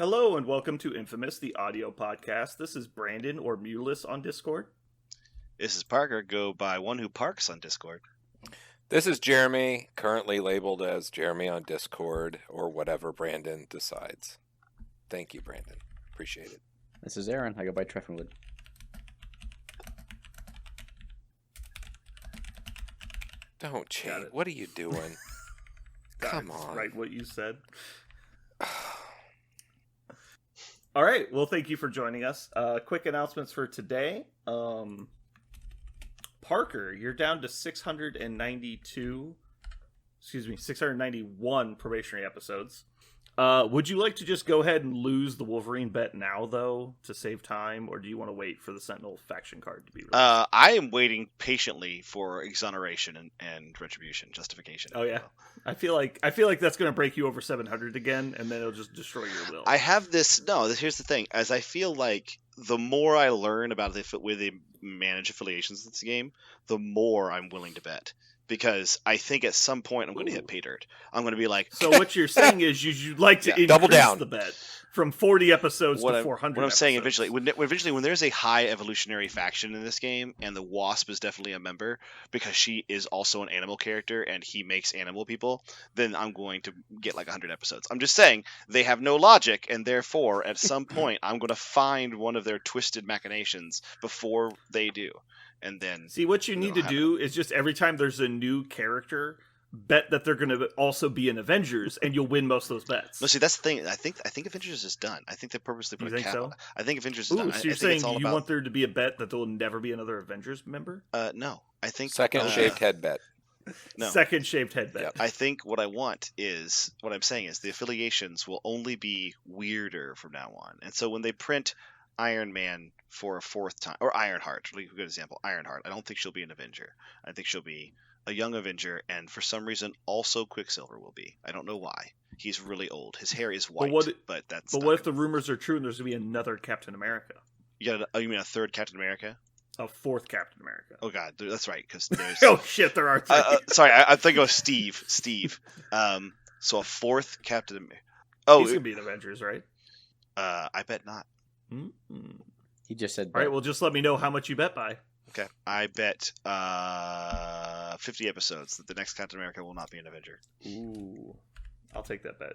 Hello and welcome to Infamous, the audio podcast. This is Brandon or Mulus on Discord. This is Parker, go by One Who Parks on Discord. This is Jeremy, currently labeled as Jeremy on Discord or whatever Brandon decides. Thank you, Brandon. Appreciate it. This is Aaron. I go by Treffenwood. Don't cheat. What are you doing? Come on. Right, what you said. All right. Well, thank you for joining us. Quick announcements for today. Parker, you're down to 691 probationary episodes. Would you like to just go ahead and lose the Wolverine bet now, though, to save time, or do you want to wait for the Sentinel faction card to be released? I am waiting patiently for exoneration and retribution, justification. Oh yeah, I feel like that's going to break you over 700 again, and then it'll just destroy your will. I have this. No, here's the thing: as I feel like the more I learn about the way they manage affiliations in this game, the more I'm willing to bet. Because I think at some point I'm going to hit pay dirt. I'm going to be like... So what you're saying is you'd like to increase double down the bet from 40 episodes to 400 What I'm saying episodes. eventually, when there's a high evolutionary faction in this game, and the Wasp is definitely a member, because she is also an animal character, and he makes animal people, then I'm going to get like 100 episodes. I'm just saying, they have no logic, and therefore, at some point, I'm going to find one of their twisted machinations before they do. And then see what you need to do is just every time there's a new character, bet that they're going to also be in Avengers, and you'll win most of those bets. No, see that's the thing. I think Avengers is done. I think they purposely put a cap. So? I think Avengers is done. So you're saying you want there to be a bet that there will never be another Avengers member? No, I think second shaved head bet. No. Second shaved head bet. Yep. I think what I'm saying is the affiliations will only be weirder from now on. And so when they print Iron Man for a fourth time, or Ironheart, a good example, Ironheart, I don't think she'll be an Avenger. I think she'll be a young Avenger, and for some reason also Quicksilver will be. I don't know why. He's really old. His hair is white, but that's. But what if the rumors are true and there's going to be another Captain America? You mean a third Captain America? A fourth Captain America. Oh God, that's right. Because there's. Oh shit, there are three. Sorry, I think it was Steve. So a fourth Captain America. Oh, he's gonna be in Avengers, right? I bet not. Mm-hmm. He just said. All right, well, just let me know how much you bet by. Okay, I bet 50 episodes that the next Captain America will not be an Avenger. Ooh, I'll take that bet.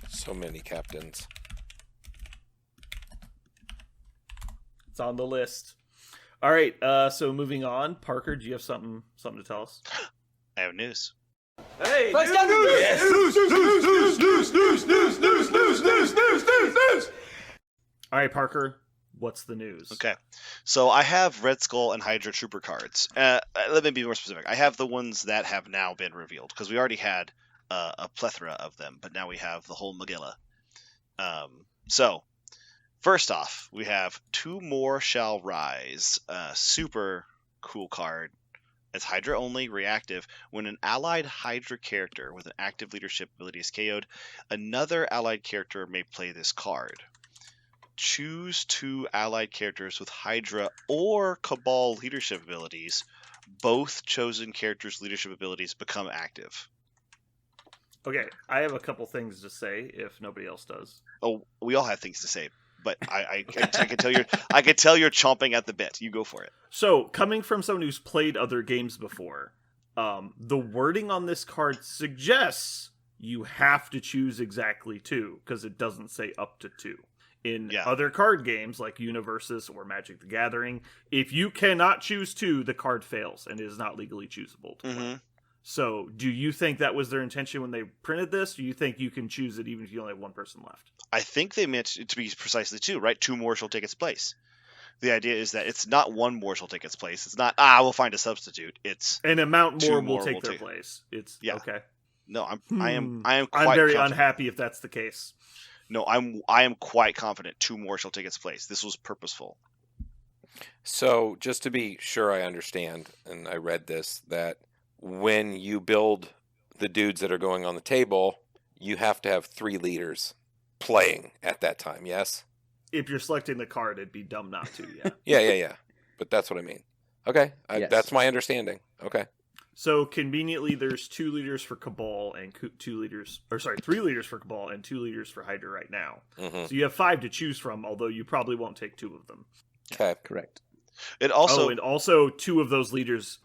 So many captains. It's on the list. All right, so moving on. Parker, do you have something to tell us? I have news. Hey, news! Yes. News! All right, Parker, what's the news? Okay, so I have Red Skull and Hydra Trooper cards. Let me be more specific. I have the ones that have now been revealed, because we already had a plethora of them, but now we have the whole Magilla. So, first off, we have Two More Shall Rise. Super cool card. It's Hydra only, reactive. When an allied Hydra character with an active leadership ability is KO'd, another allied character may play this card. Choose two allied characters with Hydra or Cabal leadership abilities. Both chosen characters' leadership abilities become active. Okay, I have a couple things to say if nobody else does. Oh, we all have things to say, but I can tell you're chomping at the bit. You go for it. So, coming from someone who's played other games before, the wording on this card suggests you have to choose exactly two, because it doesn't say up to two. In other card games like Universus or Magic the Gathering, if you cannot choose two, the card fails and is not legally choosable to play. So, do you think that was their intention when they printed this? Do you think you can choose it even if you only have one person left? I think they meant it to be precisely two, right? Two more shall take its place. The idea is that it's not one more shall take its place. It's not, we'll find a substitute. It's an amount more will take their place. It's okay. No, I am quite I'm very confident. unhappy if that's the case. No, I am quite confident two more shall take its place. This was purposeful. So, just to be sure I understand, and I read this, that when you build the dudes that are going on the table, you have to have three leaders playing at that time, yes? If you're selecting the card, it'd be dumb not to, yeah. Yeah. But that's what I mean. Okay, Yes. That's my understanding. Okay. So conveniently, there's 2 leaders for Cabal and 3 leaders for Cabal and 2 leaders for Hydra right now. Mm-hmm. So you have 5 to choose from, although you probably won't take 2 of them. Okay. Correct. It also and also 2 of those leaders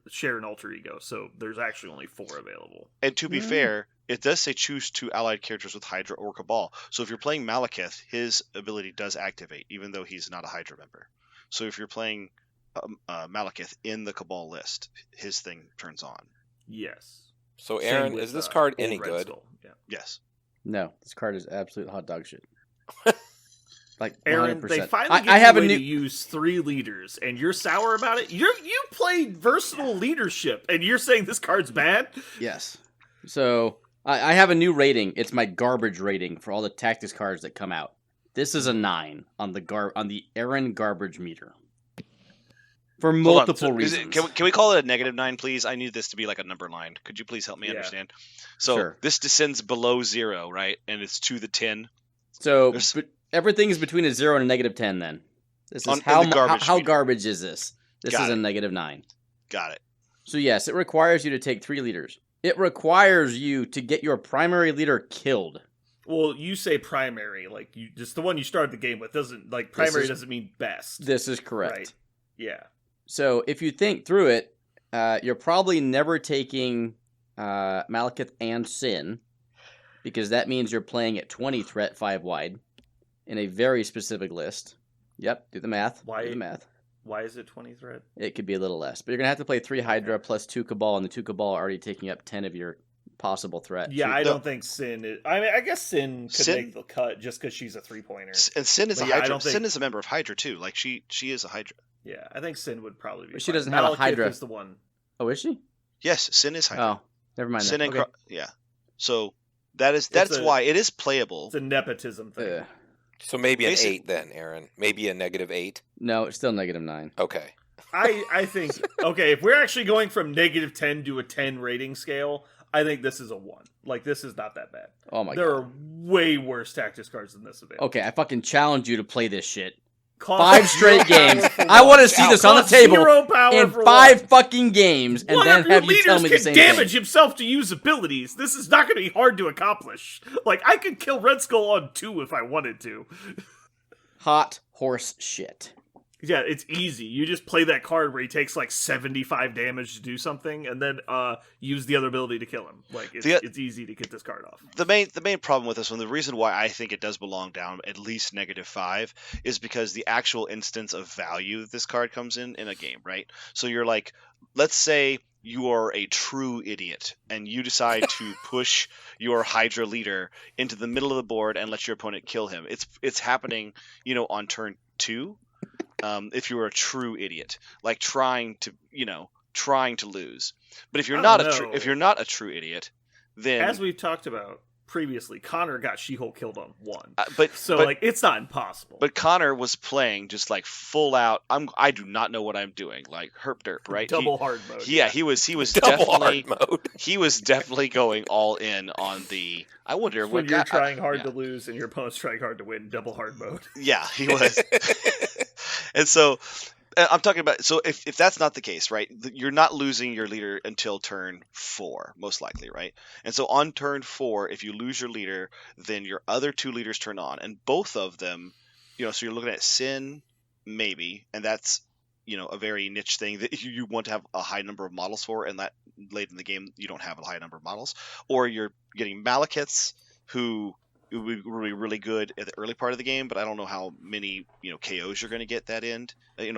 share an alter ego, so there's actually only 4 available. And to be fair, it does say choose 2 allied characters with Hydra or Cabal. So if you're playing Malekith, his ability does activate, even though he's not a Hydra member. So if you're playing Malekith in the Cabal list, his thing turns on. Yes. So, Same Aaron, with, is this card Old any Red good? Skull. Yeah. Yes. No, this card is absolute hot dog shit. Like 100%. Aaron, they finally gave I have you a a way new. to use 3 leaders, and you're sour about it? You played versatile leadership, and you're saying this card's bad? Yes. So I have a new rating. It's my garbage rating for all the tactics cards that come out. This is a 9 on the Aaron garbage meter. For Hold on, multiple so reasons. Can we call it a -9, please? I need this to be like a number line. Could you please help me Yeah. understand? So Sure. this descends below 0, right? And it's to the 10. So There's- everything is between a 0 and a -10 then. This is On- how in the garbage how meter. garbage is this? This Got is a it. -9. Got it. So yes, it requires you to take 3 leaders. It requires you to get your primary leader killed. Well, you say primary, like you just the one you started the game with doesn't like primary is- doesn't mean best. This is correct. Right. Yeah. So if you think through it, you're probably never taking Malekith and Sin, because that means you're playing at 20 threat 5 wide in a very specific list. Yep, do the math. Why- Do the math. Why is it 20 threat? It could be a little less, but you're gonna have to play 3 Hydra plus 2 Cabal, and the 2 Cabal are already taking up 10 of your possible threat. Yeah, I No. don't think Sin is. I mean, I guess Sin could Sin- make the cut just because she's a 3-pointer. And Sin is But a yeah, I Hydra. don't think- Sin is a member of Hydra too. Like she is a Hydra. Yeah, I think Sin would probably be. But she fine. doesn't have a Malekith Hydra. Is the one. Oh, is she? Yes, Sin is Hydra. Oh, never mind. Sin then. and Okay. yeah. So that's a- why it is playable. It's a nepotism thing. Ugh. So maybe an Basic- 8 then, Aaron. Maybe a -8. No, it's still -9. Okay. I think okay, if we're actually going from -10 to a 10 rating scale, I think this is a 1. Like this is not that bad. Oh my There god. are way worse tactics cards than this available. Okay, I fucking challenge you to play this shit. Cost 5 straight zero games. power for I one. want to see this on the Cost table 0 power in for 5 one. fucking games, and One then of your have you tell leaders me the can same damage thing. himself to use abilities. This is not going to be hard to accomplish. Like I could kill Red Skull on 2 if I wanted to. Hot horse shit. Yeah, it's easy. You just play that card where he takes like 75 damage to do something, and then use the other ability to kill him. Like it's easy to get this card off. The main problem with this one, the reason why I think it does belong down at least -5, is because the actual instance of value that this card comes in a game, right? So you're like, let's say you are a true idiot and you decide to push your Hydra leader into the middle of the board and let your opponent kill him. It's happening, on turn 2. If you're a true idiot, like trying to lose. But if you're I not don't if know. you're not a true idiot, then As we've talked about previously, Connor got She-Hulk killed on 1. but It's not impossible. But Connor was playing just like full out. I do not know what I'm doing, like herp derp, right? Double hard mode. He was Double definitely hard mode. he was definitely going all in on the. I wonder When what you're trying hard yeah. to lose and your opponent's trying hard to win, double hard mode. Yeah, he was. And so I'm talking about. So if that's not the case, right? You're not losing your leader until turn 4, most likely, right? And so on turn 4, if you lose your leader, then your other 2 leaders turn on, and both of them, so you're looking at Sin, maybe, and that's a very niche thing that you want to have a high number of models for, and that late in the game you don't have a high number of models, or you're getting Malekiths who would be really good at the early part of the game, but I don't know how many KOs you're going to get that end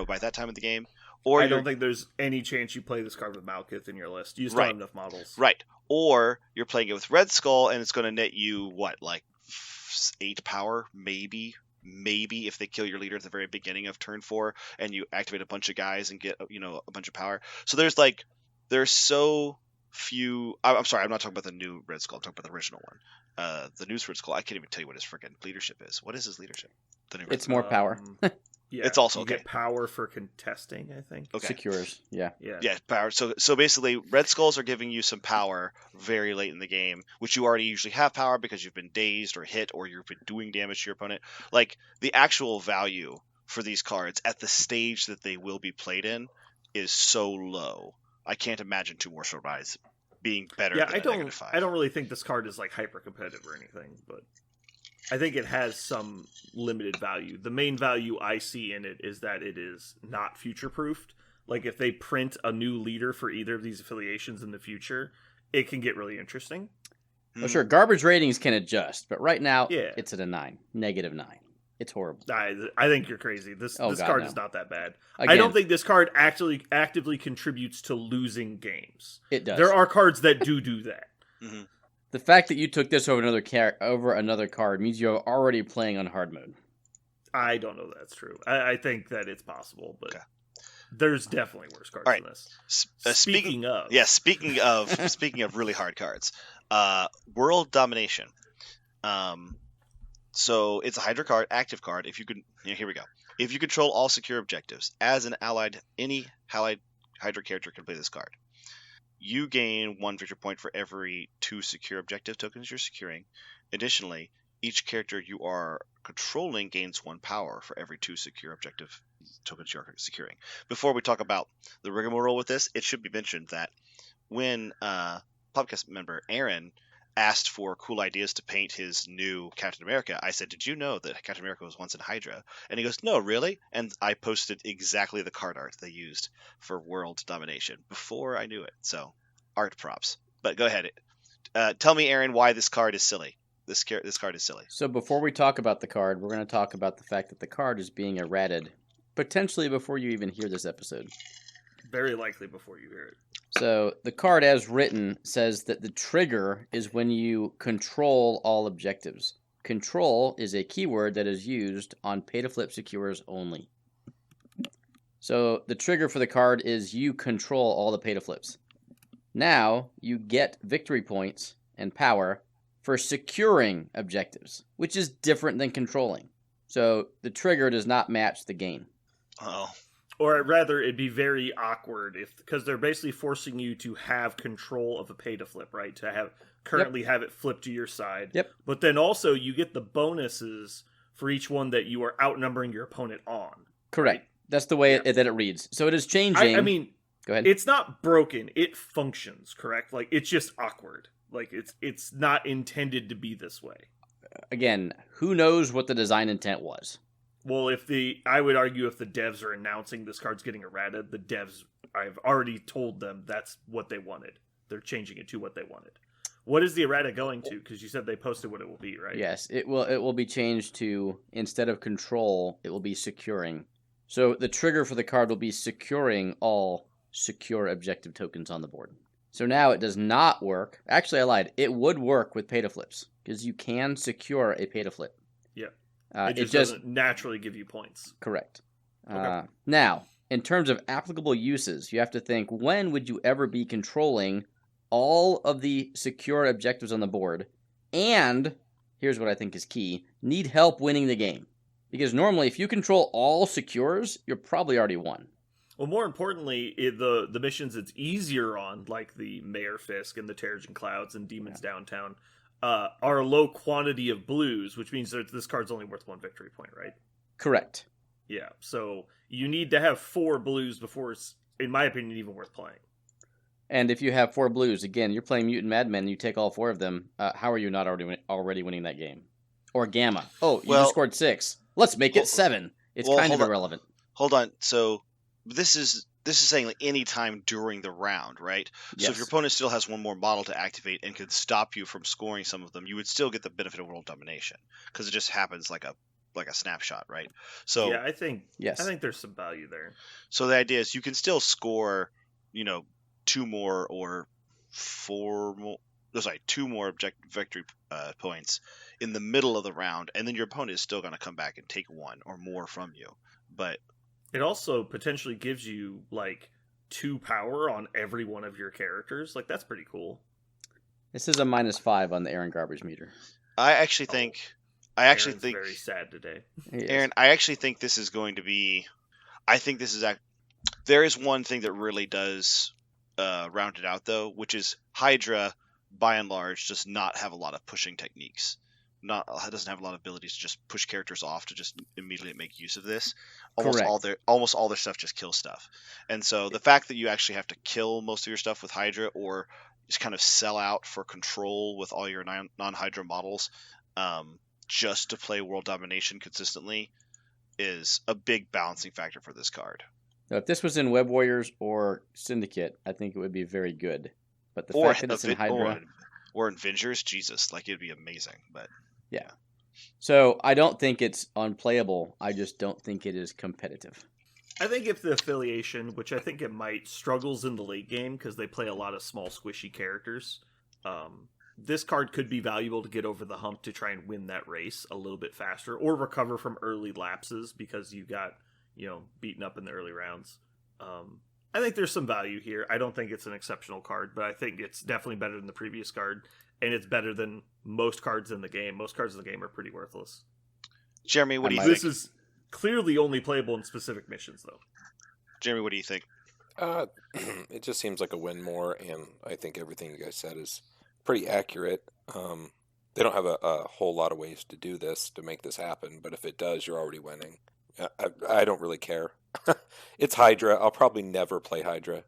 by that time of the game. Or I don't think there's any chance you play this card with Malekith in your list. You just don't have enough models. right, or you're playing it with Red Skull and it's going to net you like 8 power, maybe if they kill your leader at the very beginning of turn 4 and you activate a bunch of guys and get a bunch of power. So there's so few. I'm sorry, I'm not talking about the new Red Skull. I'm talking about the original one. The new Red Skull. I can't even tell you what his freaking leadership is. What is his leadership? The new Red It's Skull. more power. Yeah, It's also you okay. get power for contesting, I think. Okay. Secures. Yeah. Yeah. Yeah, power. So basically, Red Skulls are giving you some power very late in the game, which you already usually have power because you've been dazed or hit or you've been doing damage to your opponent. Like the actual value for these cards at the stage that they will be played in is so low I can't imagine 2 more Sword Eyes being better Yeah, than a -5. I don't really think this card is like hyper competitive or anything, but I think it has some limited value. The main value I see in it is that it is not future proofed. Like if they print a new leader for either of these affiliations in the future, it can get really interesting. Well, sure, garbage ratings can adjust, but right now Yeah. it's at a 9, -9. It's horrible. I think you're crazy. This Oh, this God, card no. is not that bad. I Again, don't think this card actually actively contributes to losing games. it does. There are cards that do that. Mhm. The fact that you took this over another card means you're already playing on hard mode. I don't know that that's true. I think that it's possible, but Okay. there's definitely worse cards All right. than this. Speaking of, Yeah, speaking of really hard cards, World Domination. So it's a Hydra card, active card. If you can, here we go. If you control all secure objectives, as an allied, any allied Hydra character can play this card. You gain 1 victory point for every 2 secure objective tokens you're securing. Additionally, each character you are controlling gains 1 power for every 2 secure objective tokens you're securing. Before we talk about the rigmarole with this, it should be mentioned that when podcast member Aaron asked for cool ideas to paint his new Captain America, I said, "Did you know that Captain America was once in Hydra?" And he goes, "No, really?" And I posted exactly the card art they used for World Domination before I knew it. So, art props. But go ahead. Tell me, Aaron, why this card is silly. This card is silly. So before we talk about the card, we're going to talk about the fact that the card is being errated, potentially before you even hear this episode. Very likely before you hear it. So the card as written says that the trigger is when you control all objectives. Control is a keyword that is used on pay-to-flip secures only. So the trigger for the card is you control all the pay-to-flips. Now you get victory points and power for securing objectives, which is different than controlling. So the trigger does not match the game. Oh, Or rather, it'd be very awkward because they're basically forcing you to have control of a pay to flip, right? To have have it flip to your side. Yep. But then also you get the bonuses for each one that you are outnumbering your opponent on. Correct. That's the way that it reads. So it is changing. I mean, go ahead. It's not broken. It functions, correct? Like it's just awkward. Like it's not intended to be this way. Again, who knows what the design intent was? Well, I would argue if the devs are announcing this card's getting errata, the devs, I've already told them that's what they wanted. They're changing it to what they wanted. What is the errata going to? Because you said they posted what it will be, right? Yes, it will be changed to, instead of control, it will be securing. So the trigger for the card will be securing all secure objective tokens on the board. So now it does not work. Actually, I lied. It would work with pay-to-flips, because you can secure a pay-to-flip. Yeah. It just doesn't naturally give you points. Correct. Okay. Now, in terms of applicable uses, you have to think, when would you ever be controlling all of the secure objectives on the board, and, here's what I think is key, need help winning the game? Because normally, if you control all secures, you're probably already won. Well, more importantly, the missions it's easier on, like the Mayor Fisk and the Terrigen Clouds and Demons Downtown, are a low quantity of blues, which means that this card's only worth 1 victory point, right? Correct. Yeah, so you need to have 4 blues before it's, in my opinion, even worth playing. And if you have 4 blues, again, you're playing Mutant Madmen, and you take all 4 of them, how are you not already winning that game? Or Gamma. Oh, you just scored 6. Let's make it 7. It's kind of irrelevant. Hold on. So this is saying like any time during the round, right? Yes. So if your opponent still has 1 more model to activate and could stop you from scoring some of them, you would still get the benefit of World Domination because it just happens like a snapshot, right? So yeah, I think yes. I think there's some value there. So the idea is you can still score, 2 more or 4 more. Sorry, 2 more victory points in the middle of the round, and then your opponent is still going to come back and take 1 or more from you. But it also potentially gives you like 2 power on every one of your characters. Like that's pretty cool. This is a -5 on the Aaron Garbage meter. I actually think Aaron's very sad today. Aaron, I actually think this is going to be. I think this is. There is one thing that really does round it out, though, which is Hydra, by and large, does not have a lot of pushing techniques. doesn't have a lot of abilities to just push characters off to just immediately make use of this. Correct. Almost all their stuff just kills stuff, and so the fact that you actually have to kill most of your stuff with Hydra or just kind of sell out for control with all your non-Hydra models, just to play world domination consistently, is a big balancing factor for this card. Now, if this was in Web Warriors or Syndicate, I think it would be very good. But the fact that it's in Hydra... Or in Avengers, Jesus, like it'd be amazing. But yeah. So I don't think it's unplayable. I just don't think it is competitive. I think if the affiliation, which I think it might, struggles in the late game because they play a lot of small squishy characters, this card could be valuable to get over the hump to try and win that race a little bit faster or recover from early lapses because you got, beaten up in the early rounds. I think there's some value here. I don't think it's an exceptional card, but I think it's definitely better than the previous card, and it's better than most cards in the game. Most cards in the game are pretty worthless. Jeremy, what do you think? This is clearly only playable in specific missions, though. Jeremy, what do you think? It just seems like a win more, and I think everything you guys said is pretty accurate. They don't have a whole lot of ways to do this, to make this happen, but if it does, you're already winning. I don't really care. It's Hydra. I'll probably never play Hydra.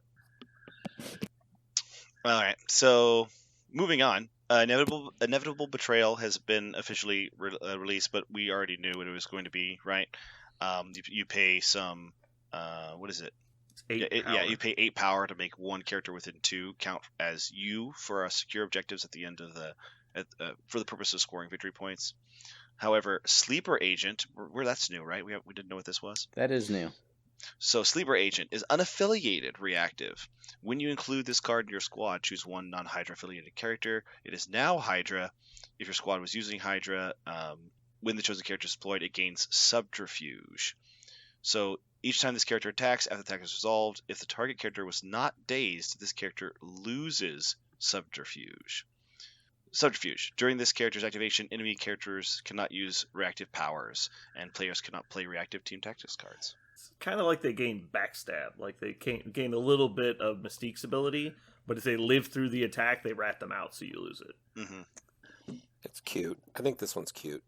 All right, so moving on. Inevitable Betrayal has been officially released, but we already knew what it was going to be, right? You pay some, what is it? You pay 8 power to make one character within 2 count as you for secure objectives at the end of for the purpose of scoring victory points. However, Sleeper Agent, that's new, right? We didn't know what this was. That is new. So Sleeper Agent is unaffiliated reactive. When you include this card in your squad, choose one non-Hydra affiliated character. It is now Hydra. If your squad was using Hydra, when the chosen character is deployed, it gains Subterfuge. So each time this character attacks, after the attack is resolved, if the target character was not dazed, this character loses Subterfuge. Subterfuge. During this character's activation, enemy characters cannot use reactive powers, and players cannot play reactive team tactics cards. It's kind of like they gain Backstab. Like they gain a little bit of Mystique's ability, but if they live through the attack, they rat them out, so you lose it. Mm-hmm. It's cute. I think this one's cute.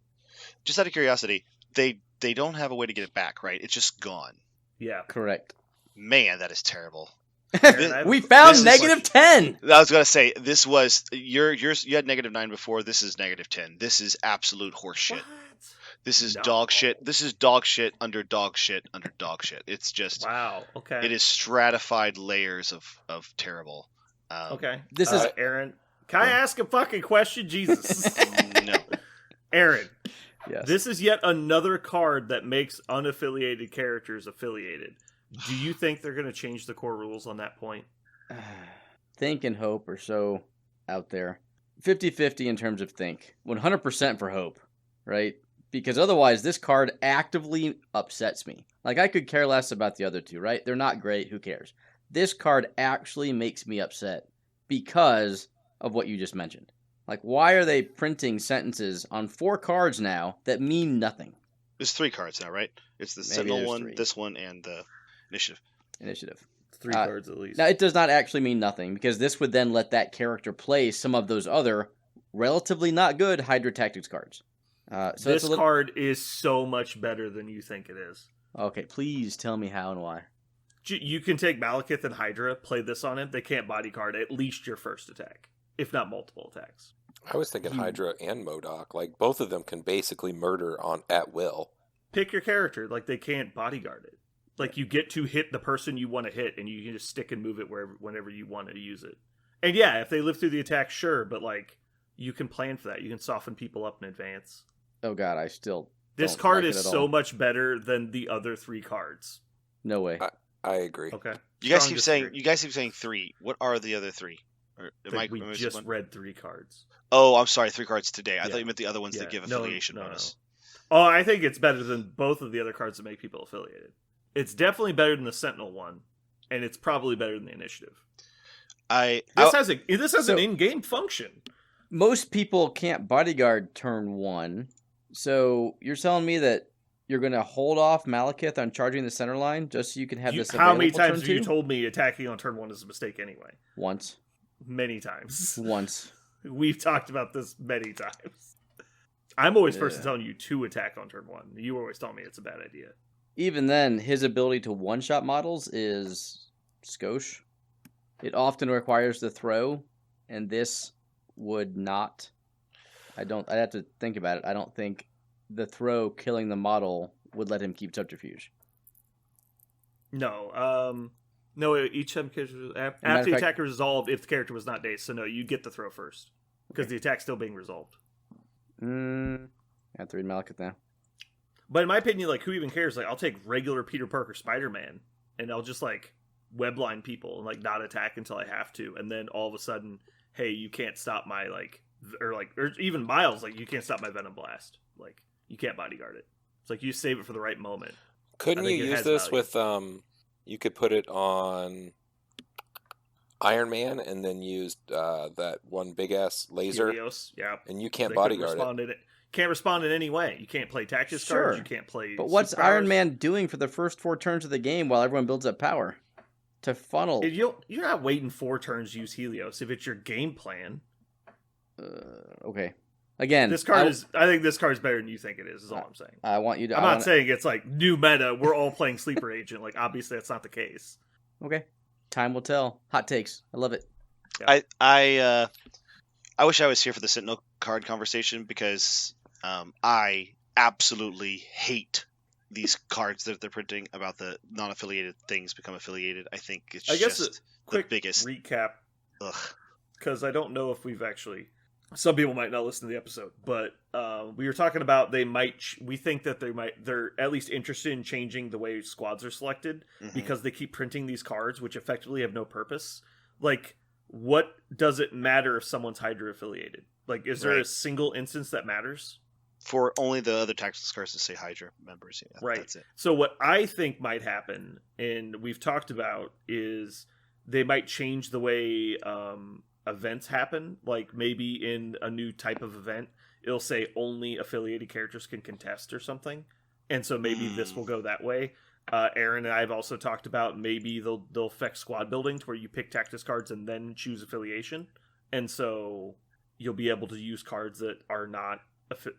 Just out of curiosity, they don't have a way to get it back, right? It's just gone. Yeah. Correct. Man, that is terrible. We found negative 10. I was gonna say this was you had -9 before. This is -10. This is absolute horseshit. What? This is dog shit. This is dog shit under dog shit under dog shit. It's just wow. Okay. It is stratified layers of terrible. Okay. This is Aaron. Can I ask a fucking question? Jesus. No. Aaron. yes. This is yet another card that makes unaffiliated characters affiliated. Do you think they're going to change the core rules on that point? Think and hope are so out there. 50-50 in terms of think. 100% for hope, right? Because otherwise, this card actively upsets me. Like, I could care less about the other two, right? They're not great. Who cares? This card actually makes me upset because of what you just mentioned. Like, why are they printing sentences on 4 cards now that mean nothing? There's 3 cards now, right? It's the Maybe Sentinel there's one, 3. this one, and the Initiative. It's 3 cards at least. Now, it does not actually mean nothing, because this would then let that character play some of those other relatively not good Hydra Tactics cards. So this card is so much better than you think it is. Okay, please tell me how and why. You can take Malekith and Hydra, play this on him. They can't bodyguard at least your first attack, if not multiple attacks. I was thinking Hydra and MODOK. Like, both of them can basically murder at will. Pick your character. Like, they can't bodyguard it. Like, you get to hit the person you want to hit, and you can just stick and move it whenever you want to use it. And yeah, if they live through the attack, sure, but like, you can plan for that. You can soften people up in advance. Oh god, I still This don't card like is it at so all. much better than the other 3 cards. No way. I agree. Okay. You guys Strong keep saying 3. What are the other 3? Or, We just read 3 cards. Oh, I'm sorry, 3 cards today. I Yeah. thought you meant the other ones that Yeah. give No, affiliation no. bonus. Oh, I think it's better than both of the other cards that make people affiliated. It's definitely better than the Sentinel one, and it's probably better than the Initiative. This has So- an in-game function. Most people can't bodyguard turn 1, so you're telling me that you're going to hold off Malekith on charging the center line just so you can have this How many available times turn have you 2? told me attacking on turn 1 is a mistake anyway? Once. Many times. Once. We've talked about this many times. I'm always first in Yeah. telling you to attack on turn 1. You always tell me it's a bad idea. Even then, his ability to one-shot models is skosh. It often requires the throw, and this would not. I'd have to think about it. I don't think the throw killing the model would let him keep subterfuge. No, each time after matter of the fact- attack is resolved, if the character was not dazed. So no, you get the throw first because the attack's still being resolved. I have to read Malekith now. But in my opinion, like, who even cares? Like, I'll take regular Peter Parker Spider-Man, and I'll just, like, webline people and, like, not attack until I have to. And then all of a sudden, hey, you can't stop my, or even Miles, like, you can't stop my Venom Blast. Like, you can't bodyguard it. It's like, you save it for the right moment. Couldn't I you think it use has this value. with you could put it on Iron Man and then use that one big ass laser, Helios, yeah. and you can't They couldn't bodyguard it. respond in it. Can't respond in any way. You can't play tactics Sure. cards. You can't play. But what's superpowers. Iron Man doing for the first 4 turns of the game while everyone builds up power? To funnel. You're not waiting 4 turns to use Helios if it's your game plan. Okay. Again, This card I think this card's better than you think it is all I'm saying. I want you to. I'm not saying it's like new meta. We're all playing Sleeper Agent. Like, obviously, that's not the case. Okay. Time will tell. Hot takes. I love it. I wish I was here for the Sentinel card conversation because I absolutely hate these cards that they're printing about the non-affiliated things become affiliated. I think it's I guess just a quick biggest- recap, ugh. because I don't know if we've actually. Some people might not listen to the episode, but we were talking about we think that they're at least interested in changing the way squads are selected Mhm. because they keep printing these cards, which effectively have no purpose. Like, what does it matter if someone's Hydra affiliated? Like, is there a Right. single instance that matters? For only the other tactics cards to say Hydra members. Yeah, Right. That's it. So what I think might happen, and we've talked about, is they might change the way events happen. Like, maybe in a new type of event, it'll say only affiliated characters can contest or something. And so maybe this will go that way. Aaron and I have also talked about maybe they'll affect squad building to where you pick tactics cards and then choose affiliation. And so you'll be able to use cards that are not...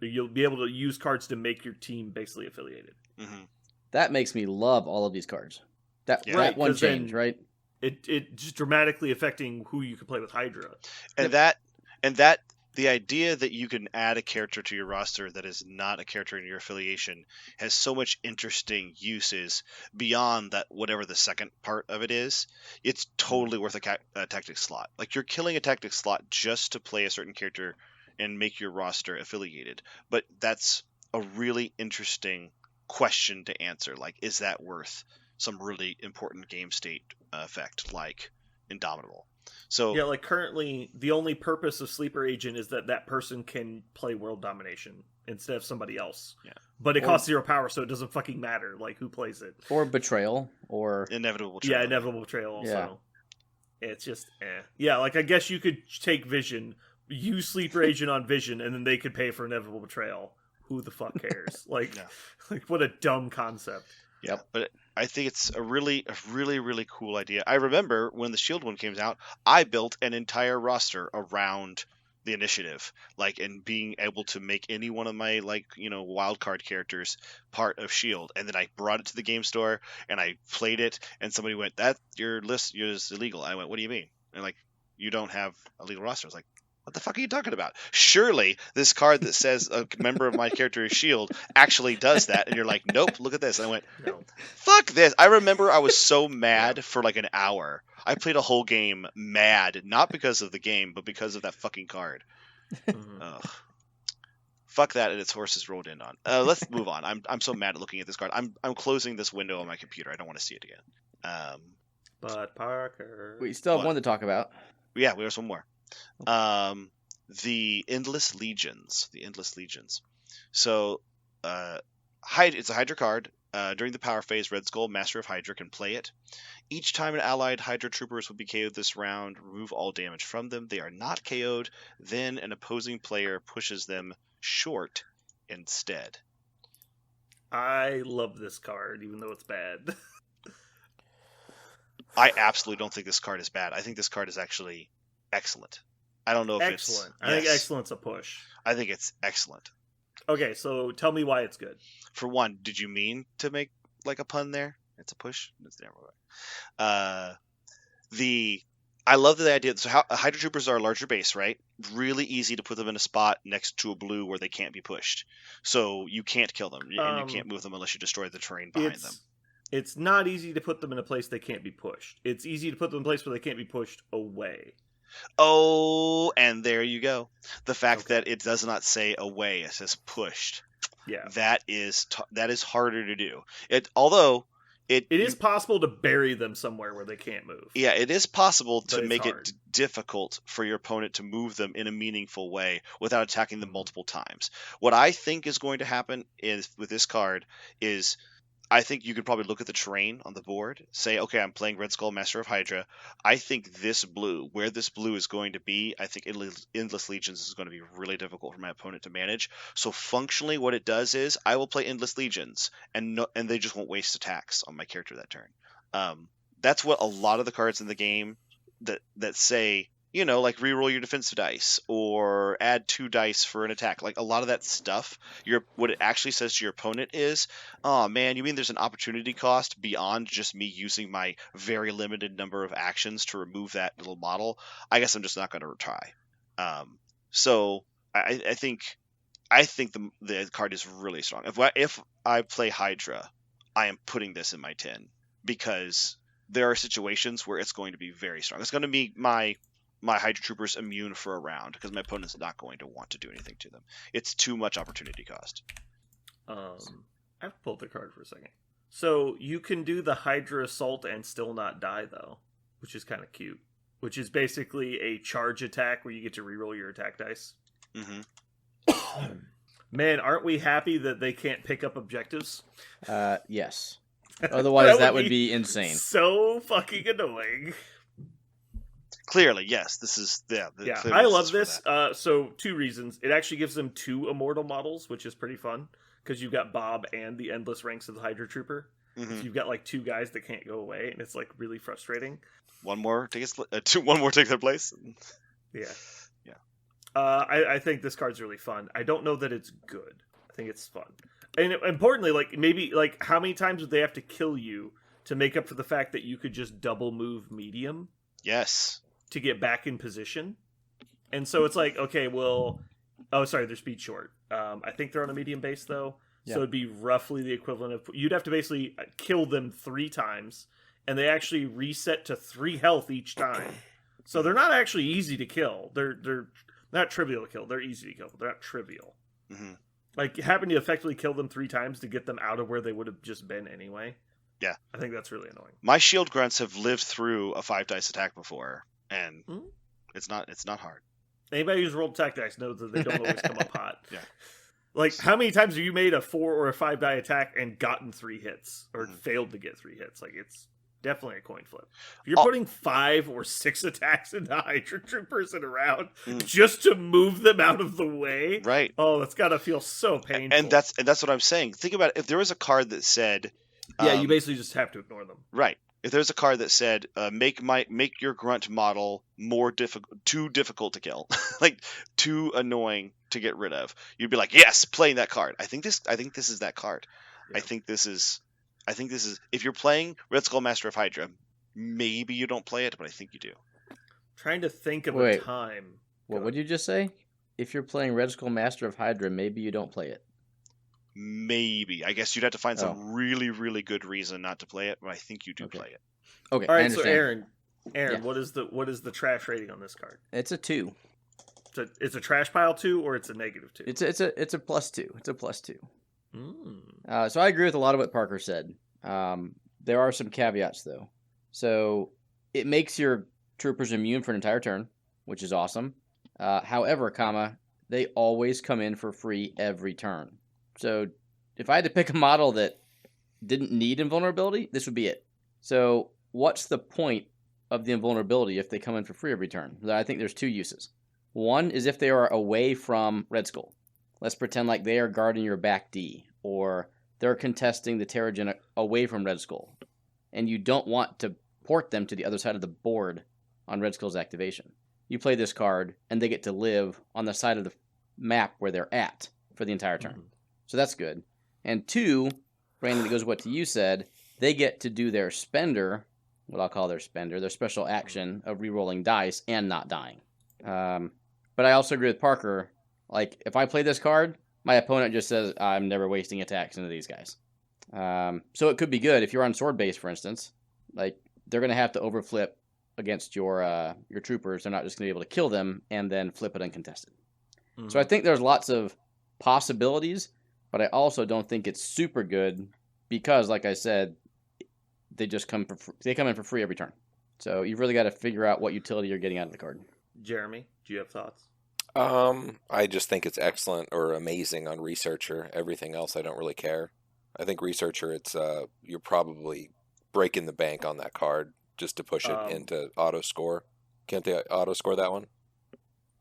You'll be able to use cards to make your team basically affiliated. Mm-hmm. That makes me love all of these cards. That Yeah. Right, one 'cause then- change, right? It just dramatically affecting who you can play with Hydra. And the idea that you can add a character to your roster that is not a character in your affiliation has so much interesting uses beyond that, whatever the second part of it is. It's totally worth a tactic slot. Like, you're killing a tactic slot just to play a certain character and make your roster affiliated. But that's a really interesting question to answer. Like, is that worth some really important game state effect like Indomitable? So Yeah, like currently, the only purpose of Sleeper Agent is that person can play World Domination instead of somebody else. Yeah. But it Or- costs 0 power, so it doesn't fucking matter, like, who plays it. Or betrayal, or Inevitable Yeah, Betrayal. Inevitable Betrayal also. Yeah. It's just, Yeah, like, I guess you could take Vision, use Sleeper Agent on Vision, and then they could pay for Inevitable Betrayal. Who the fuck cares? Like, Yeah. like, what a dumb concept. Yeah, Yep. but I think it's a really, really cool idea. I remember when the Shield one came out, I built an entire roster around the initiative, like, and being able to make any one of my, like, wild card characters part of Shield, and then I brought it to the game store and I played it, and somebody went, "That your list is illegal." I went, "What do you mean?" And like, "You don't have a legal roster." I was like, what the fuck are you talking about? Surely this card that says a member of my character is Shield actually does that. And you're like, nope, look at this. And I went, No. fuck this. I remember I was so mad for like an hour. I played a whole game mad, not because of the game, but because of that fucking card. Mhm. Ugh. Fuck that, and its horses rolled in on. Let's move on. I'm so mad at looking at this card. I'm closing this window on my computer. I don't want to see it again. But Parker... we still have What? one to talk about. Yeah, we have some more. The Endless Legions. So, it's a Hydra card. During the power phase, Red Skull, Master of Hydra, can play it. Each time an allied Hydra troopers would be KO'd this round, remove all damage from them. They are not KO'd. Then an opposing player pushes them short instead. I love this card, even though it's bad. I absolutely don't think this card is bad. I think this card is actually excellent. I don't know if Excellent. it's... I think Yes. excellent's a push. I think it's excellent. Okay, so tell me why it's good. For one, did you mean to make like a pun there? It's a push. It's never mind. I love the idea. So Hydra Troopers are a larger base, right? Really easy to put them in a spot next to a blue where they can't be pushed. So you can't kill them, and you can't move them unless you destroy the terrain behind them. It's not easy to put them in a place they can't be pushed. It's easy to put them in a place where they can't be pushed away. Oh, and there you go. The fact that it does not say away, it says pushed. Yeah, that is harder to do. It is possible to bury them somewhere where they can't move. Yeah, it is possible to make hard. it difficult for your opponent to move them in a meaningful way without attacking them multiple times. What I think is going to happen is with this card is I think you could probably look at the terrain on the board, say, okay, I'm playing Red Skull, Master of Hydra. I think where this blue is going to be, I think Endless Legions is going to be really difficult for my opponent to manage. So functionally what it does is I will play Endless Legions, and they just won't waste attacks on my character that turn. That's what a lot of the cards in the game that say, like reroll your defensive dice or add 2 dice for an attack. Like a lot of that stuff, what it actually says to your opponent is, oh man, you mean there's an opportunity cost beyond just me using my very limited number of actions to remove that little model? I guess I'm just not going to try. So I think the card is really strong. If I play Hydra, I am putting this in my 10 because there are situations where it's going to be very strong. It's going to be my Hydra Troopers immune for a round because my opponent's not going to want to do anything to them. It's too much opportunity cost. I have to pull up the card for a second. So you can do the Hydra Assault and still not die, though, which is kind of cute. Which is basically a charge attack where you get to reroll your attack dice. Mm-hmm. Man, aren't we happy that they can't pick up objectives? Yes. Otherwise, that would be insane. So fucking annoying. Clearly, yes. This is I love this. So 2 reasons. It actually gives them 2 immortal models, which is pretty fun because you've got Bob and the endless ranks of the Hydra Trooper. Mm-hmm. So you've got like 2 guys that can't go away, and it's like really frustrating. One more take their place. Yeah. I think this card's really fun. I don't know that it's good. I think it's fun, and importantly, maybe how many times would they have to kill you to make up for the fact that you could just double move medium? Yes. To get back in position. And so it's like, okay, well, they're speed short. I think they're on a medium base though. Yeah. So it'd be roughly the equivalent of, you'd have to basically kill them 3 times and they actually reset to 3 health each time. So they're not actually easy to kill. They're not trivial to kill. They're easy to kill, but they're not trivial. Mm-hmm. Like having to effectively kill them 3 times to get them out of where they would have just been anyway. Yeah. I think that's really annoying. My shield grunts have lived through a 5 dice attack before. And it's not hard. Anybody who's rolled attack dice knows that they don't always come up hot. Yeah. Like, how many times have you made a 4 or a 5 die attack and gotten 3 hits? Or failed to get 3 hits? Like, it's definitely a coin flip. If you're putting 5 or 6 attacks into Hydra Troopers in a round just to move them out of the way, right? Oh, that's gotta feel so painful. And that's what I'm saying. Think about it. If there was a card that said, you basically just have to ignore them, right? If there's a card that said, make your grunt model too difficult to kill, like too annoying to get rid of, you'd be like, yes, playing that card. I think this is that card. Yeah. I think this is if you're playing Red Skull Master of Hydra, maybe you don't play it, but I think you do. Trying to think of a time. What would you just say? If you're playing Red Skull Master of Hydra, maybe you don't play it. Maybe. I guess you'd have to find some really, really good reason not to play it, but I think you do play it. Okay. All right, so Aaron, what is the trash rating on this card? It's a 2. It's a trash pile 2 or it's a negative 2? It's a +2. It's a +2. So I agree with a lot of what Parker said. There are some caveats though. So it makes your troopers immune for an entire turn, which is awesome. However, they always come in for free every turn. So if I had to pick a model that didn't need invulnerability, this would be it. So what's the point of the invulnerability if they come in for free every turn? I think there's 2 uses. One is if they are away from Red Skull. Let's pretend like they are guarding your back D, or they're contesting the Terrigen away from Red Skull, and you don't want to port them to the other side of the board on Red Skull's activation. You play this card, and they get to live on the side of the map where they're at for the entire turn. Mhm. So that's good. And 2, Brandon, it goes what you said. They get to do their spender, what I'll call their spender, their special action of re-rolling dice and not dying. But I also agree with Parker. Like, if I play this card, my opponent just says, I'm never wasting attacks into these guys. So it could be good if you're on sword base, for instance. Like, they're going to have to overflip against your troopers. They're not just going to be able to kill them and then flip it uncontested. Mhm. So I think there's lots of possibilities, but I also don't think it's super good because, like I said, they just come in for free every turn. So you've really got to figure out what utility you're getting out of the card. Jeremy, do you have thoughts? I just think it's excellent or amazing on Researcher. Everything else, I don't really care. I think Researcher, it's you're probably breaking the bank on that card just to push it into auto score. Can't they auto score that one?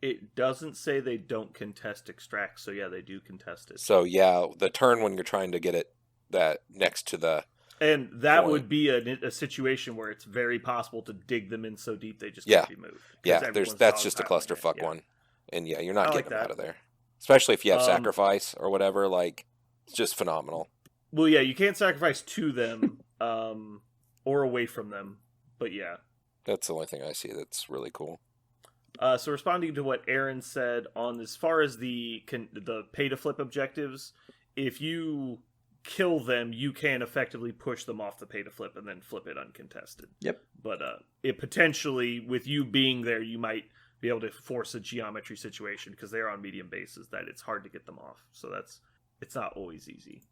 It doesn't say they don't contest extract, so yeah, they do contest it. So yeah, the turn when you're trying to get it that next to the And that point. would be a situation where it's very possible to dig them in so deep they just Yeah. can't be moved. 'Cause yeah, everyone's that's just a dogpiling it, clusterfuck yeah. one, and yeah, you're not I like getting them out that. of there, especially if you have Um, sacrifice or whatever. Like, it's just phenomenal. Well, yeah, you can't sacrifice to them or away from them, but yeah. That's the only thing I see that's really cool. So responding to what Aaron said on as far as the pay to flip objectives, if you kill them, you can effectively push them off the pay to flip and then flip it uncontested. Yep. But it potentially, with you being there, you might be able to force a geometry situation because they're on medium bases that it's hard to get them off. So it's not always easy.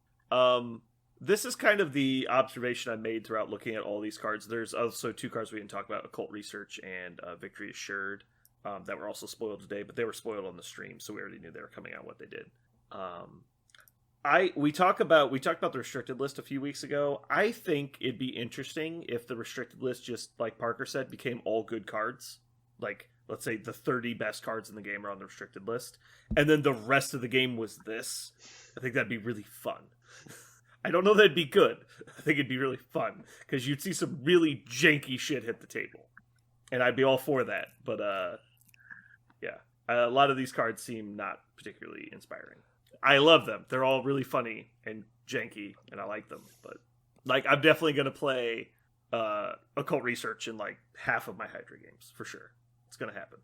This is kind of the observation I made throughout looking at all these cards. There's also 2 cards we didn't talk about, Occult Research and Victory Assured, that were also spoiled today, but they were spoiled on the stream, so we already knew they were coming out what they did. We talked about the restricted list a few weeks ago. I think it'd be interesting if the restricted list, just like Parker said, became all good cards. Like, let's say the 30 best cards in the game are on the restricted list, and then the rest of the game was this. I think that'd be really fun. I don't know that'd be good. I think it'd be really fun because you'd see some really janky shit hit the table, and I'd be all for that. But yeah, a lot of these cards seem not particularly inspiring. I love them. They're all really funny and janky, and I like them. But like, I'm definitely gonna play Occult Research in like half of my Hydra games for sure. It's gonna happen.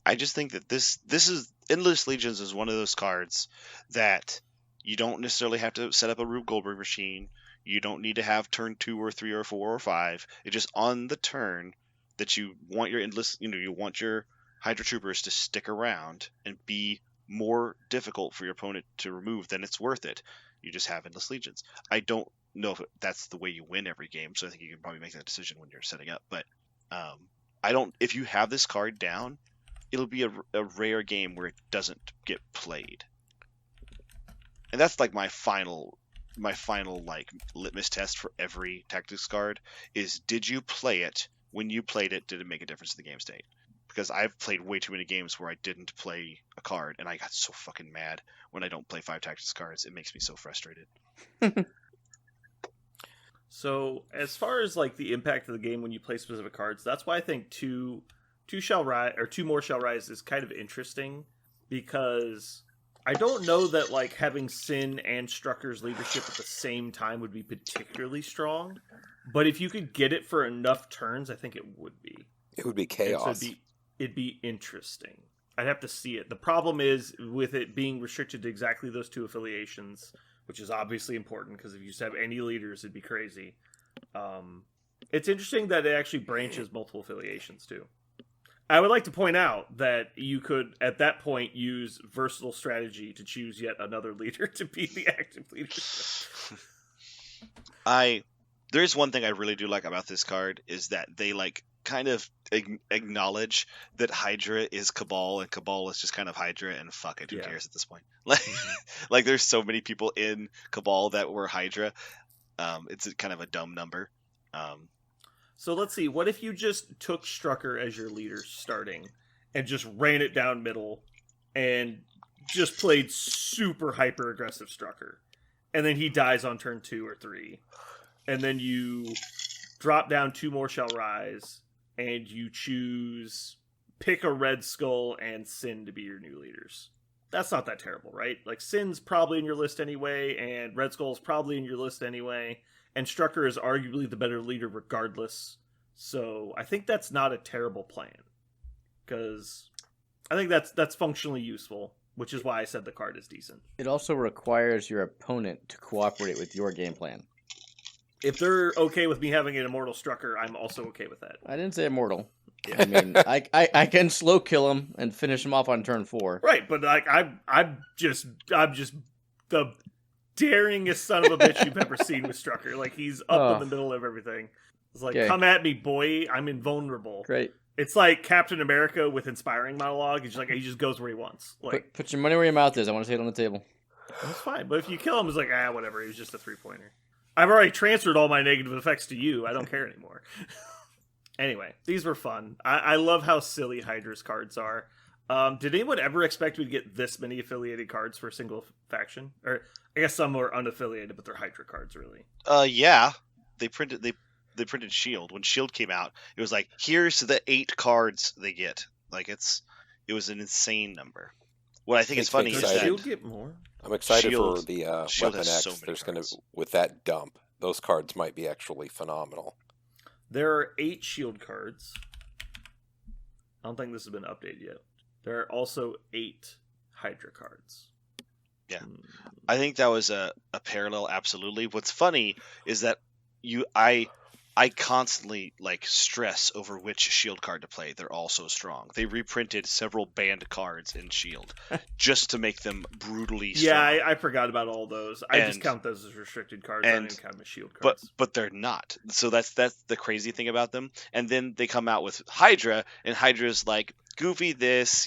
I just think that this is Endless Legions is one of those cards that you don't necessarily have to set up a Rube Goldberg machine. You don't need to have turn 2 or 3 or 4 or 5. It's just on the turn that you want your you want your Hydra Troopers to stick around and be more difficult for your opponent to remove than it's worth it. You just have Endless Legions. I don't know if that's the way you win every game, so I think you can probably make that decision when you're setting up. But if you have this card down, it'll be a rare game where it doesn't get played. And that's like my final like litmus test for every tactics card is, did you play it? When you played it, did it make a difference to the game state? Because I've played way too many games where I didn't play a card, and I got so fucking mad when I don't play 5 tactics cards. It makes me so frustrated. So as far as like the impact of the game when you play specific cards, that's why I think two more Shall Rise is kind of interesting, because I don't know that like having Sin and Strucker's leadership at the same time would be particularly strong, but if you could get it for enough turns, I think it would be. It would be And chaos. so it'd be interesting. I'd have to see it. The problem is with it being restricted to exactly those 2 affiliations, which is obviously important because if you just have any leaders, it'd be crazy. It's interesting that it actually branches multiple affiliations too. I would like to point out that you could, at that point, use versatile strategy to choose yet another leader to be the active leadership. There's one thing I really do like about this card is that they like kind of acknowledge that Hydra is Cabal and Cabal is just kind of Hydra, and fuck it, who cares at this point? Like there's so many people in Cabal that were Hydra. It's kind of a dumb number. So let's see. What if you just took Strucker as your leader starting and just ran it down middle and just played super hyper aggressive Strucker, and then he dies on turn 2 or 3, and then you drop down 2 more Shall Rise and you pick a Red Skull and Sin to be your new leaders. that's not that terrible, right? Like, Sin's probably in your list anyway, and Red Skull's probably in your list anyway, and Strucker is arguably the better leader regardless. So I think that's not a terrible plan, because I think that's functionally useful, which is why I said the card is decent. It also requires your opponent to cooperate with your game plan. If they're okay with me having an Immortal Strucker, I'm also okay with that. I didn't say immortal. I mean, I can slow kill him and finish him off on turn 4. Right, but like I'm just the daringest son of a bitch you've ever seen with Strucker. Like, he's up in the middle of everything. It's like, Okay. Come at me, boy. I'm invulnerable. Great. It's like Captain America with inspiring monologue. He's like, he just goes where he wants. Like, Put your money where your mouth is. I want to see it on the table. that's fine. But if you kill him, it's like, whatever. He was just a 3-pointer. I've already transferred all my negative effects to you. I don't care anymore. Anyway, these were fun. I love how silly Hydra's cards are. Did anyone ever expect we'd get this many affiliated cards for a single faction? Or I guess some are unaffiliated, but they're Hydra cards, really. Yeah, they printed Shield. When Shield came out, it was like, here's the 8 cards they get. Like, it was an insane number. What I think is funny is Does that Shield get more? I'm excited Shield- for the Shield Weapon has X. so many There's cards. with that dump, those cards might be actually phenomenal. There are 8 Shield cards. I don't think this has been updated yet. There are also 8 Hydra cards. Yeah. I think that was a parallel, absolutely. What's funny is that I constantly stress over which Shield card to play. They're all so strong. They reprinted several banned cards in Shield just to make them brutally strong. Yeah, I forgot about all those. I just And- count those as restricted cards. I don't and- even count them as Shield cards. But they're not. So that's the crazy thing about them. And then they come out with Hydra, and Hydra's like, goofy this,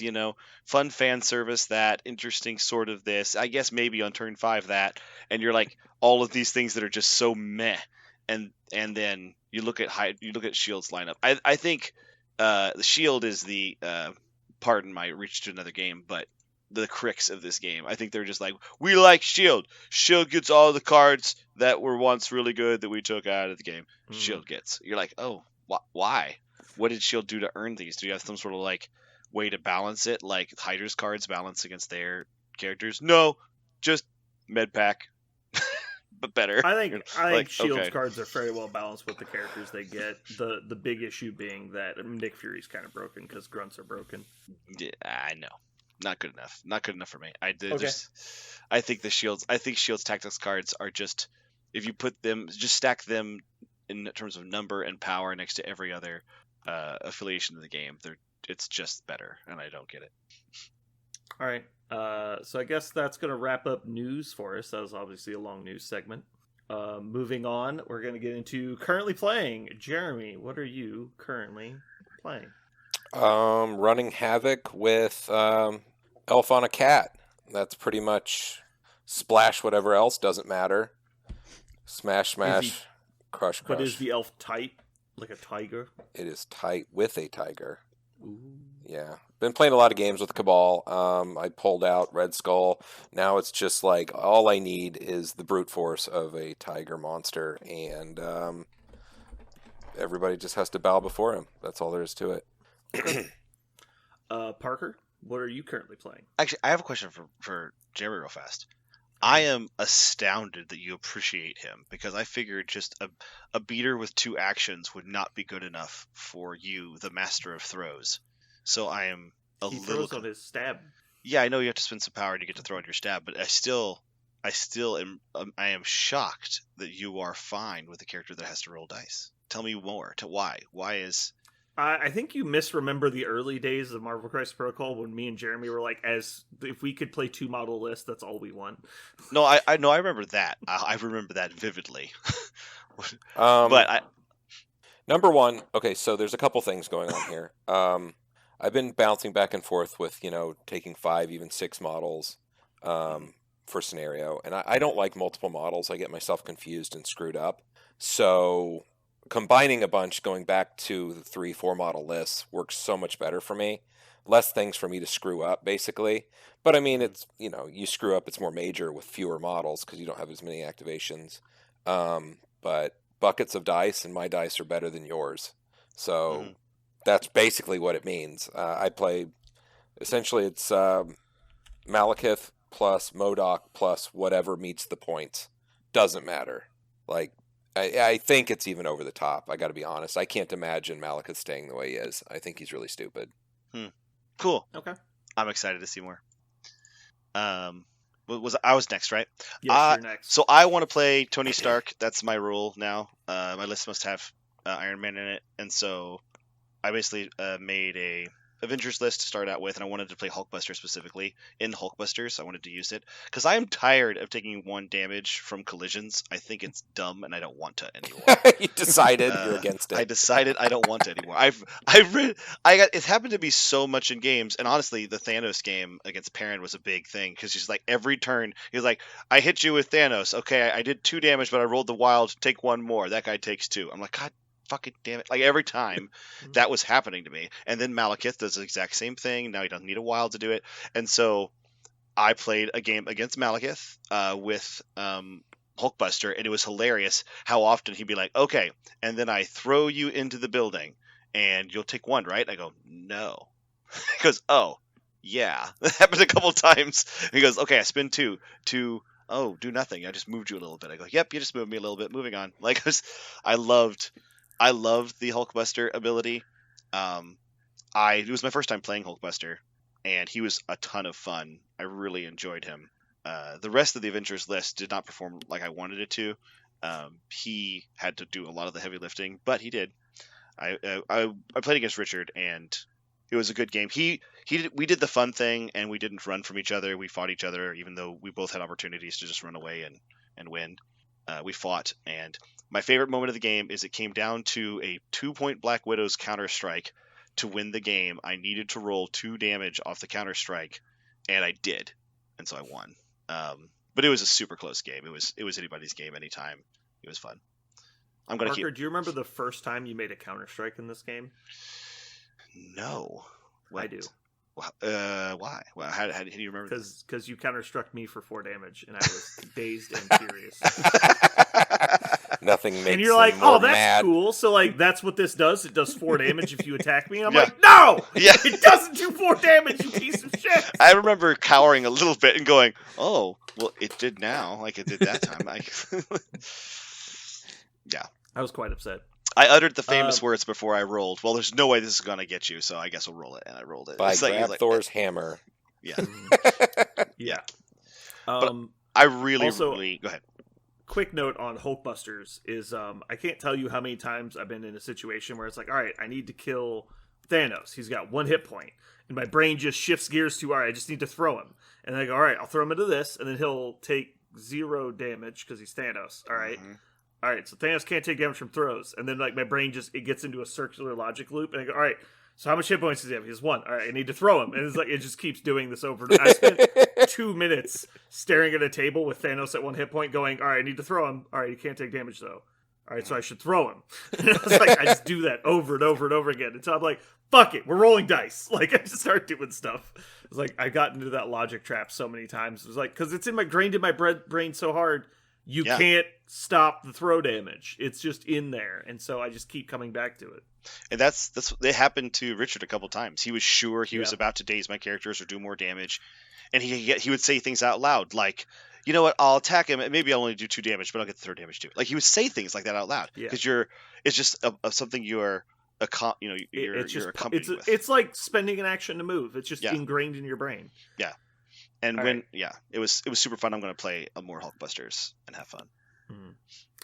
fun fan service that, interesting sort of this, I guess maybe on turn 5 that, and you're like, all of these things that are just so meh. And then you look at Shield's lineup. I think the Shield is the pardon my reach to another game, but the crux of this game. I think they're just like, we like Shield. Shield gets all the cards that were once really good that we took out of the game. Mhm. Shield gets. You're like, oh, why? What did Shield do to earn these? Do you have some sort of way to balance it, like Hydra's cards balance against their characters? No, just med pack, but better. I think Like, Shield's okay. cards are very well balanced with the characters they get. The big issue being that Nick Fury's kind of broken because grunts are broken. Yeah, I know. Not good enough. Not good enough for me. I Okay. think Shield's tactics cards are just, if you put them, just stack them in terms of number and power next to every other affiliation of the game. It's just better, and I don't get it. All right. So I guess that's going to wrap up news for us. That was obviously a long news segment. Moving on, we're going to get into currently playing. Jeremy, what are you currently playing? Running Havoc with Elf on a Cat. That's pretty much splash whatever else, doesn't matter. Smash, smash, crush, crush. What is the elf type? Like a tiger? It is tight with a tiger. Ooh. Yeah. Been playing a lot of games with Cabal. I pulled out Red Skull. Now it's just like all I need is the brute force of a tiger monster, and everybody just has to bow before him. That's all there is to it. Parker, what are you currently playing? Actually, I have a question for Jeremy real fast. I am astounded that you appreciate him, because I figured just a beater with 2 actions would not be good enough for you, the master of throws. So I am He throws on his stab. Yeah, I know you have to spend some power and you get to throw on your stab, but I still am shocked that you are fine with a character that has to roll dice. Tell me more. Why? Why is... I think you misremember the early days of Marvel Crisis Protocol when me and Jeremy were like, if we could play 2 model lists, that's all we want. No, I remember that. I remember that vividly. But But number one, okay, so there's a couple things going on here. I've been bouncing back and forth with, taking 5, even 6 models for scenario. And I don't like multiple models. I get myself confused and screwed up. So combining a bunch, going back to the 3-4 model lists works so much better for me. Less things for me to screw up, basically. But I mean, it's, you screw up, it's more major with fewer models because you don't have as many activations. But buckets of dice, and my dice are better than yours. So that's basically what it means. I play, essentially it's Malekith plus Modok plus whatever meets the points. Doesn't matter. Like, I think it's even over the top. I got to be honest. I can't imagine Malekith staying the way he is. I think he's really stupid. Cool. Okay. I'm excited to see more. I was next, right? Yes, you're next. So I want to play Tony Stark. That's my rule now. My list must have Iron Man in it, and so I basically made a Avengers list to start out with, and I wanted to play Hulkbuster specifically. In Hulkbusters, I wanted to use it because I am tired of taking 1 damage from collisions. I think it's dumb, and I don't want to anymore. You decided you're against it. I decided I don't want it anymore. It's happened to me so much in games, and honestly, the Thanos game against Perrin was a big thing because she's like every turn he's like, I hit you with Thanos. Okay, I did 2 damage, but I rolled the wild. Take 1 more. That guy takes 2. I'm like, God fucking damn it! Like every time that was happening to me, and then Malekith does the exact same thing. Now he doesn't need a wild to do it, and so I played a game against Malekith with Hulkbuster, and it was hilarious how often he'd be like, okay, and then I throw you into the building, and you'll take 1, right? I go, no. He goes, oh, yeah. That happened a couple times. He goes, okay, I spin 2. Oh, do nothing. I just moved you a little bit. I go, yep, you just moved me a little bit. Moving on. Like, I loved the Hulkbuster ability. It was my first time playing Hulkbuster, and he was a ton of fun. I really enjoyed him. The rest of the Avengers list did not perform like I wanted it to. He had to do a lot of the heavy lifting, but he did. I played against Richard, and it was a good game. We did the fun thing, and we didn't run from each other. We fought each other, even though we both had opportunities to just run away and win. We fought, and my favorite moment of the game is it came down to a 2-point Black Widow's counter strike to win the game. I needed to roll 2 damage off the counter strike, and I did, and so I won. But it was a super close game. It was anybody's game anytime. It was fun. Parker, do you remember the first time you made a counter strike in this game? No. I do. Why? Well, how do you remember? Because you counter struck me for 4 damage, and I was dazed and furious. Nothing makes and you're like, more oh, that's mad. cool. So like, that's what this does. It does 4 damage if you attack me. And I'm Yeah. like, no, Yeah. it doesn't do 4 damage. You piece of shit. I remember cowering a little bit and going, "Oh, well, it did now, like it did that time." Yeah, I was quite upset. I uttered the famous words before I rolled. Well, there's no way this is gonna get you, so I guess I'll roll it, and I rolled it. By It's like- grab Thor's hammer. Yeah, Yeah. I really Also- go ahead. Quick note on Hulkbusters is I can't tell you how many times I've been in a situation where it's like, all right, I need to kill Thanos. He's got 1 hit point. And my brain just shifts gears to, all right, I just need to throw him. And I go, all right, I'll throw him into this, and then he'll take 0 damage because he's Thanos. All right. Mhm. All right, so Thanos can't take damage from throws. And then like my brain it gets into a circular logic loop, and I go, all right, so how much hit points does he have? He has 1. All right, I need to throw him. And it's like it just keeps doing this over and over. I spent 2 minutes staring at a table with Thanos at 1 hit point going, all right, I need to throw him. All right, he can't take damage though. All right, so I should throw him. And I was like, I just do that over and over and over again until I'm like, fuck it, we're rolling dice. Like I just start doing stuff. It's like I got into that logic trap so many times. It was like, because it's ingrained in my brain so hard, you Yeah. can't stop the throw damage. It's just in there, and so I just keep coming back to it. And that's it happened to Richard a couple times. He was sure he was Yeah. about to daze my characters or do more damage, and he would say things out loud like, "You know what? I'll attack him. And maybe I'll only do 2 damage, but I'll get the 3rd damage too." Like he would say things like that out loud Yeah. because it's just something you're you're accompanied with. It's like spending an action to move. It's just Yeah. ingrained in your brain. And all when right. it was super fun. I'm going to play more Hulkbusters and have fun.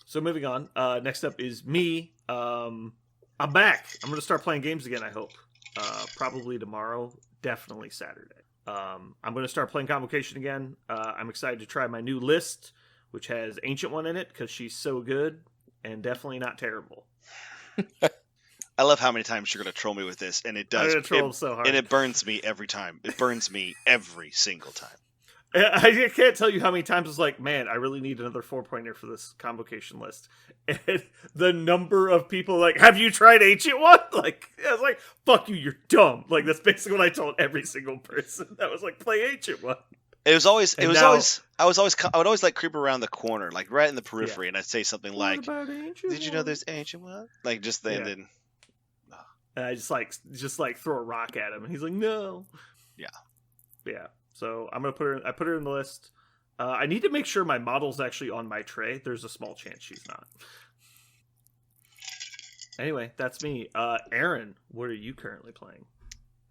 So moving on. Next up is me. I'm back. I'm going to start playing games again, I hope. Probably tomorrow. Definitely Saturday. I'm going to start playing Convocation again. I'm excited to try my new list, which has Ancient One in it because she's so good and definitely not terrible. I love how many times you're going to troll me with this, and it I'm does. going to troll so hard. And it burns me every time. It burns me every single time. I can't tell you how many times it's like, man, I really need another 4-pointer for this Convocation list. And the number of people like, have you tried Ancient One? Like, I was like, fuck you, you're dumb. Like, that's basically what I told every single person that was like, play Ancient One. I would always like creep around the corner, like right in the periphery, and I'd say something like, What about Ancient "Did you know One?" there's Ancient One?" Like just then, Yeah. then And I just throw a rock at him, and he's like, no. Yeah. Yeah. So I'm gonna put her. I put her in the list. I need to make sure my model's actually on my tray. There's a small chance she's not. Anyway, that's me. Aaron, what are you currently playing?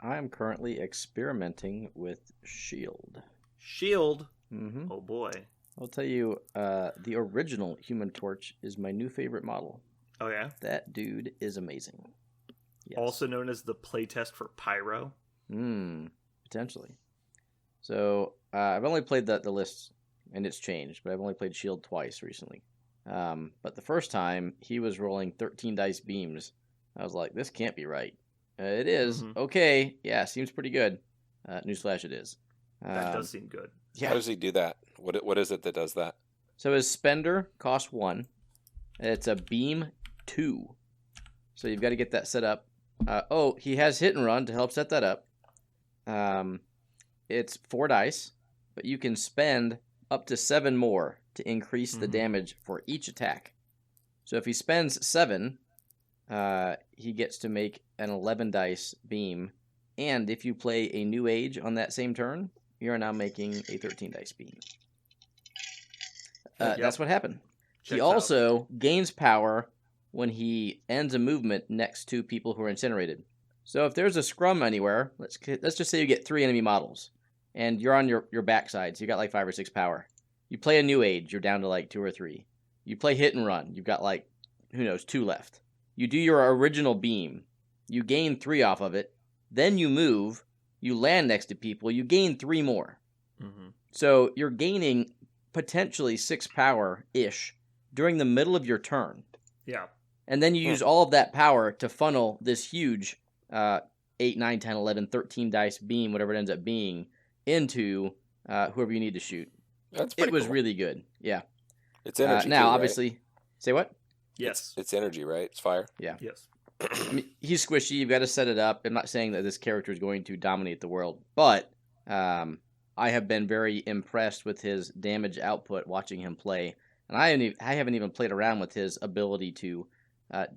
I am currently experimenting with Shield. Shield. Mm-hmm. Oh boy. I'll tell you, the original Human Torch is my new favorite model. Oh yeah. That dude is amazing. Yes. Also known as the playtest for Pyro. Potentially. So I've only played the list, and it's changed, but I've only played Shield twice recently. But the first time, he was rolling 13 dice beams. I was like, this can't be right. It is. Mhm. Okay. Yeah, seems pretty good. Newsflash, it is. That does seem good. Yeah. How does he do that? What is it that does that? So his spender costs 1. It's a beam 2. So you've got to get that set up. He has hit and run to help set that up. It's 4 dice, but you can spend up to 7 more to increase the Mhm. damage for each attack. So if he spends 7, he gets to make an 11 dice beam. And if you play a new age on that same turn, you are now making a 13 dice beam. Yep. That's what happened. Checks He out. also gains power when he ends a movement next to people who are incinerated. So if there's a scrum anywhere, let's just say you get 3 enemy models, and you're on your backside, so you got like 5 or 6 power. You play a new age, you're down to like 2 or 3. You play hit and run, you've got like, 2 left. You do your original beam, you gain 3 off of it, then you move, you land next to people, you gain 3 more. Mhm. So you're gaining potentially 6 power-ish during the middle of your turn. Yeah. And then you use all of that power to funnel this huge 8, 9, 10, 11, 13 dice beam, whatever it ends up being, into whoever you need to shoot. That's It pretty was cool. really good. Yeah. It's energy. Now, too, right? obviously, say what? Yes. It's energy, right? It's fire. Yes. I mean, he's squishy. You've got to set it up. I'm not saying that this character is going to dominate the world, but I have been very impressed with his damage output watching him play. And I haven't even played around with his ability to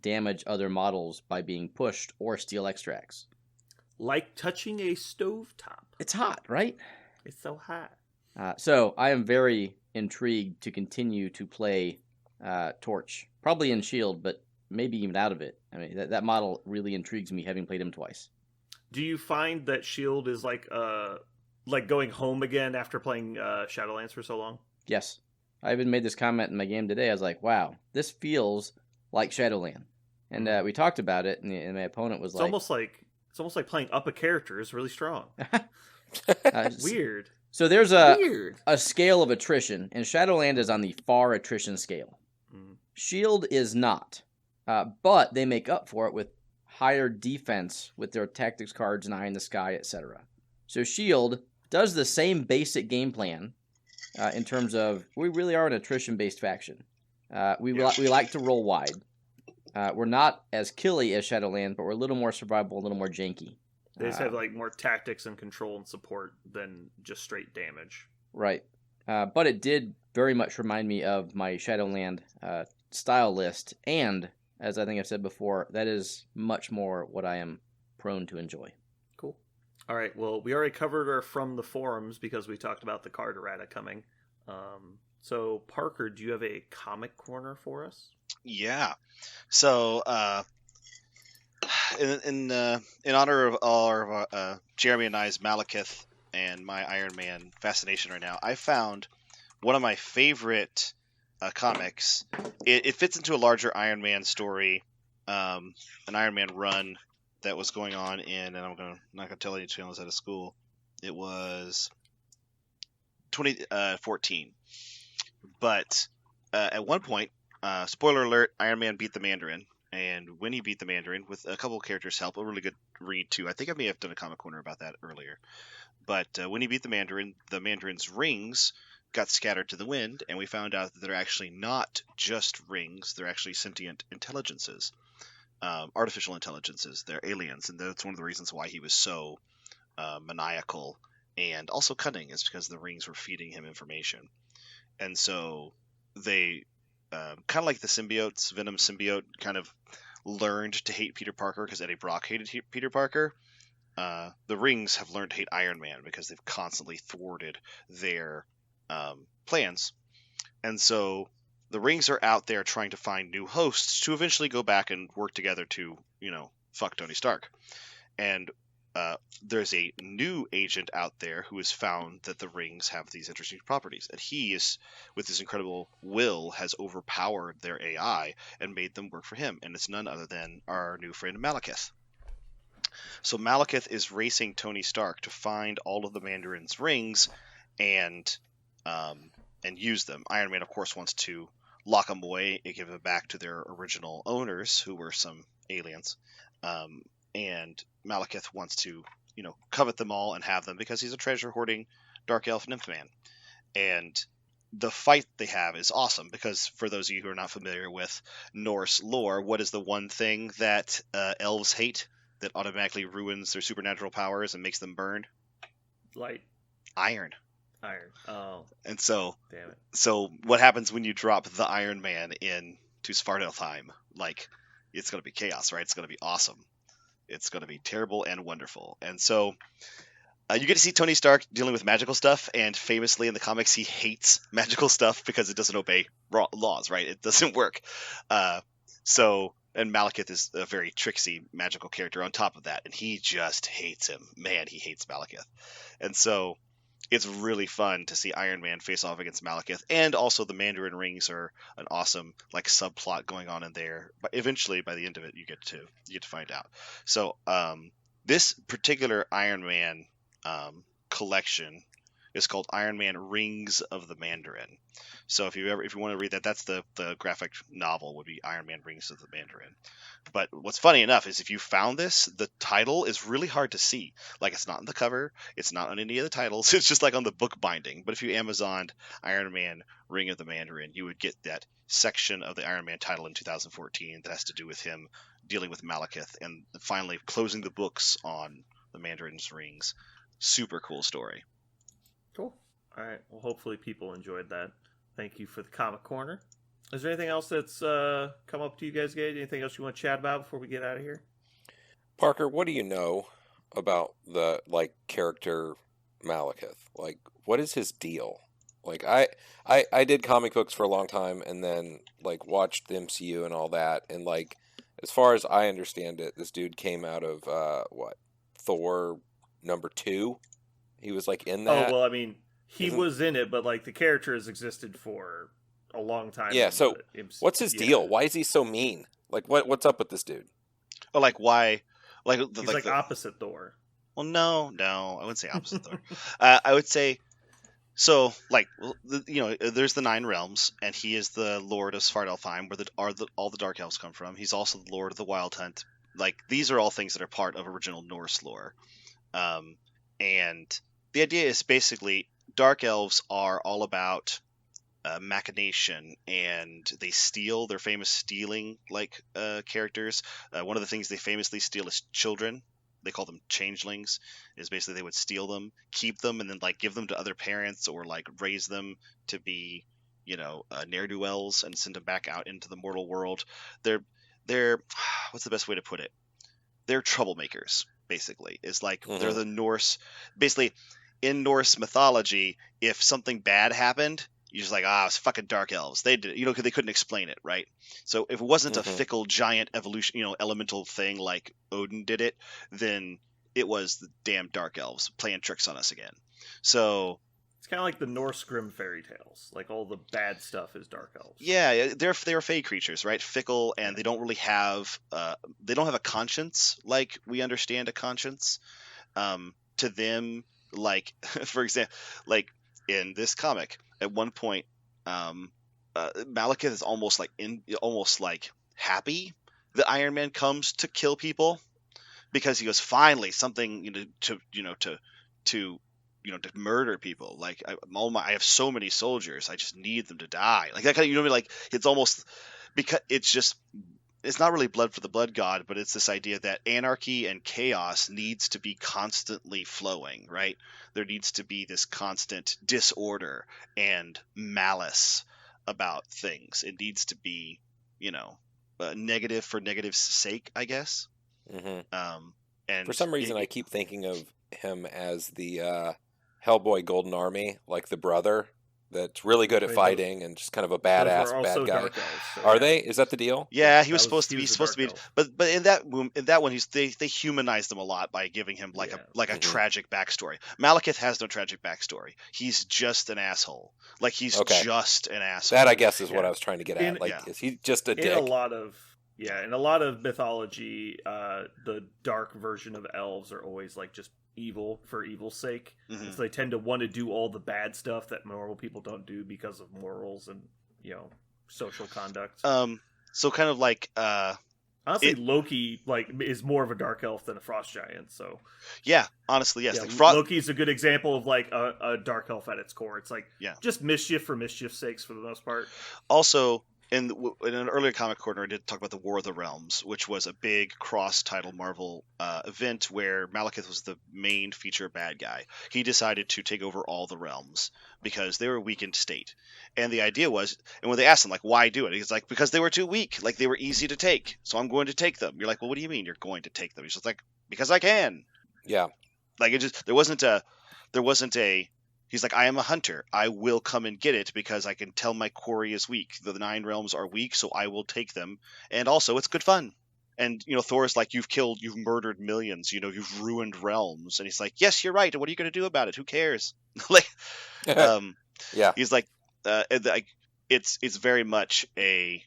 damage other models by being pushed or steal extracts. Like touching a stovetop. It's hot, right? It's so hot. So I am very intrigued to continue to play Torch. Probably in Shield, but maybe even out of it. I mean, that model really intrigues me, having played him twice. Do you find that Shield is like going home again after playing Shadowlands for so long? Yes. I even made this comment in my game today. I was like, wow, this feels like Shadowland. And we talked about it, and my opponent was It's like... almost like playing up a character is really strong. Weird. So there's Weird. a scale of attrition, and Shadowland is on the far attrition scale. Mm. Shield is not, but they make up for it with higher defense with their tactics cards and Eye in the Sky, etc. So Shield does the same basic game plan in terms of we really are an attrition-based faction. We like to roll wide. We're not as killy as Shadowland, but we're a little more survivable, a little more janky. They just have like more tactics and control and support than just straight damage. Right. But it did very much remind me of my Shadowland style list. And, as I think I've said before, that is much more what I am prone to enjoy. Cool. All right. Well, we already covered our From the Forums because we talked about the card errata coming. So, Parker, do you have a comic corner for us? Yeah. So, in honor of all of Jeremy and I's Malekith and my Iron Man fascination right now, I found one of my favorite comics. It fits into a larger Iron Man story, an Iron Man run that was going on in, and I'm not gonna tell any channels out of school. It was 2014, but at one point, spoiler alert, Iron Man beat the Mandarin. And when he beat the Mandarin, with a couple of characters' help, a really good read too. I think I may have done a comic corner about that earlier. But when he beat the Mandarin's rings got scattered to the wind, and we found out that they're actually not just rings; they're actually sentient intelligences, artificial intelligences. They're aliens, and that's one of the reasons why he was so maniacal and also cunning, is because the rings were feeding him information. And so they, kind of like the symbiotes, Venom symbiote, kind of learned to hate Peter Parker because Eddie Brock hated Peter Parker. the Rings have learned to hate Iron Man because they've constantly thwarted their plans. And so the Rings are out there trying to find new hosts to eventually go back and work together to, fuck Tony Stark. And there's a new agent out there who has found that the Rings have these interesting properties. And he is, with his incredible will, has overpowered their AI and made them work for him. And it's none other than our new friend Malekith. So Malekith is racing Tony Stark to find all of the Mandarin's rings and use them. Iron Man, of course, wants to lock them away and give them back to their original owners, who were some aliens. And Malekith wants to, covet them all and have them because he's a treasure-hoarding dark elf nymph man. And the fight they have is awesome because, for those of you who are not familiar with Norse lore, what is the one thing that elves hate that automatically ruins their supernatural powers and makes them burn? Light. Iron. Oh. And so, Damn it. So what happens when you drop the Iron Man into Svartalfheim? Like, it's going to be chaos, right? It's going to be awesome. It's going to be terrible and wonderful. And so you get to see Tony Stark dealing with magical stuff, and famously in the comics, he hates magical stuff because it doesn't obey laws, right? It doesn't work. And Malekith is a very tricksy magical character on top of that, and he just hates him. Man, he hates Malekith. And so it's really fun to see Iron Man face off against Malekith, and also the Mandarin rings are an awesome subplot going on in there. But eventually, by the end of it, you get to find out. So this particular Iron Man collection is called Iron Man Rings of the Mandarin. So if you want to read that, that's the graphic novel would be Iron Man Rings of the Mandarin. But what's funny enough is if you found this, the title is really hard to see. Like, it's not on the cover, it's not on any of the titles, it's just like on the book binding. But if you Amazoned Iron Man Ring of the Mandarin, you would get that section of the Iron Man title in 2014 that has to do with him dealing with Malekith and finally closing the books on the Mandarin's rings. Super cool story. Cool. All right. Well, hopefully people enjoyed that. Thank you for the Comic Corner. Is there anything else that's come up to you guys, Gage? Anything else you want to chat about before we get out of here? Parker, what do you know about the character Malekith? Like, what is his deal? Like, I did comic books for a long time, and then watched the MCU and all that, and as far as I understand it, this dude came out of Thor #2. He was in that. Oh well, I mean, he was in it, but the character has existed for a long time. Yeah. So, what's his deal? Why is he so mean? What's up with this dude? Oh, why? He's opposite Thor. Well, no, I wouldn't say opposite Thor. I would say so. There's the 9 realms, and he is the Lord of Svartalfheim, where all the Dark Elves come from. He's also the Lord of the Wild Hunt. These are all things that are part of original Norse lore. And the idea is basically Dark Elves are all about machination, and they steal. They're famous stealing characters. One of the things they famously steal is children. They call them changelings. Is basically they would steal them, keep them, and then give them to other parents, or raise them to be ne'er-do-wells and send them back out into the mortal world. They're what's the best way to put it? They're troublemakers. Basically, is they're the Norse. Basically, in Norse mythology, if something bad happened, you're just it's fucking Dark Elves. They did it, because they couldn't explain it, right? So if it wasn't a fickle giant evolution, elemental thing like Odin did it, then it was the damn Dark Elves playing tricks on us again. So it's kind of like the Norse Grimm fairy tales. All the bad stuff is Dark Elves. Yeah, they're fey creatures, right? Fickle, and they don't really have a conscience like we understand a conscience. To them, for example, in this comic, at one point, Malekith is almost happy that Iron Man comes to kill people, because he goes, finally something to murder people. I have so many soldiers, I just need them to die. That kind of, it's almost, because it's not really blood for the blood god, but it's this idea that anarchy and chaos needs to be constantly flowing, right? There needs to be this constant disorder and malice about things. It needs to be, negative for negative's sake, I guess. Mm-hmm. And For some reason, I keep thinking of him as the Hellboy Golden Army, like the brother that's really good at Right, fighting and just kind of a Those badass were also bad guy. Dark Elves. So Are yeah. they? Is that the deal? yeah, he That was was- supposed to he be was a supposed to be, dark elf. but in that one they humanized him a lot by giving him like Yeah. a Mhm. tragic backstory. Malekith has no tragic backstory. He's just an asshole. Like he's Okay. just an asshole. That I guess is what Yeah. I was trying to get at. In- Like, yeah. is he just a in dick? a lot of mythology, the dark version of elves are always like just evil for evil's sake. Mhm. So they tend to want to do all the bad stuff that normal people don't do because of morals and social conduct. So kind of like Honestly, it- Loki is more of a dark elf than a frost giant. So yeah, honestly, yes. yeah, Like Loki's a good example of like a dark elf at its core. It's like Yeah. just mischief for mischief's sakes for the most part. Also, in an earlier comic corner, I did talk about the War of the Realms, which was a big cross-title Marvel event where Malekith was the main feature bad guy. He decided to take over all the realms because they were a weakened state. And the idea was, and when they asked him, like, why do it? He's like, because they were too weak. Like, they were easy to take. So I'm going to take them. You're like, well, what do you mean you're going to take them? He's just like, because I can. Yeah. Like, it just, there wasn't a, he's like, I am a hunter. I will come and get it because I can tell my quarry is weak. The 9 realms are weak, so I will take them. And also, it's good fun. And, Thor's like, you've murdered millions. You've ruined realms. And he's like, yes, you're right. And what are you going to do about it? Who cares? Like, Yeah. he's like, it's very much a,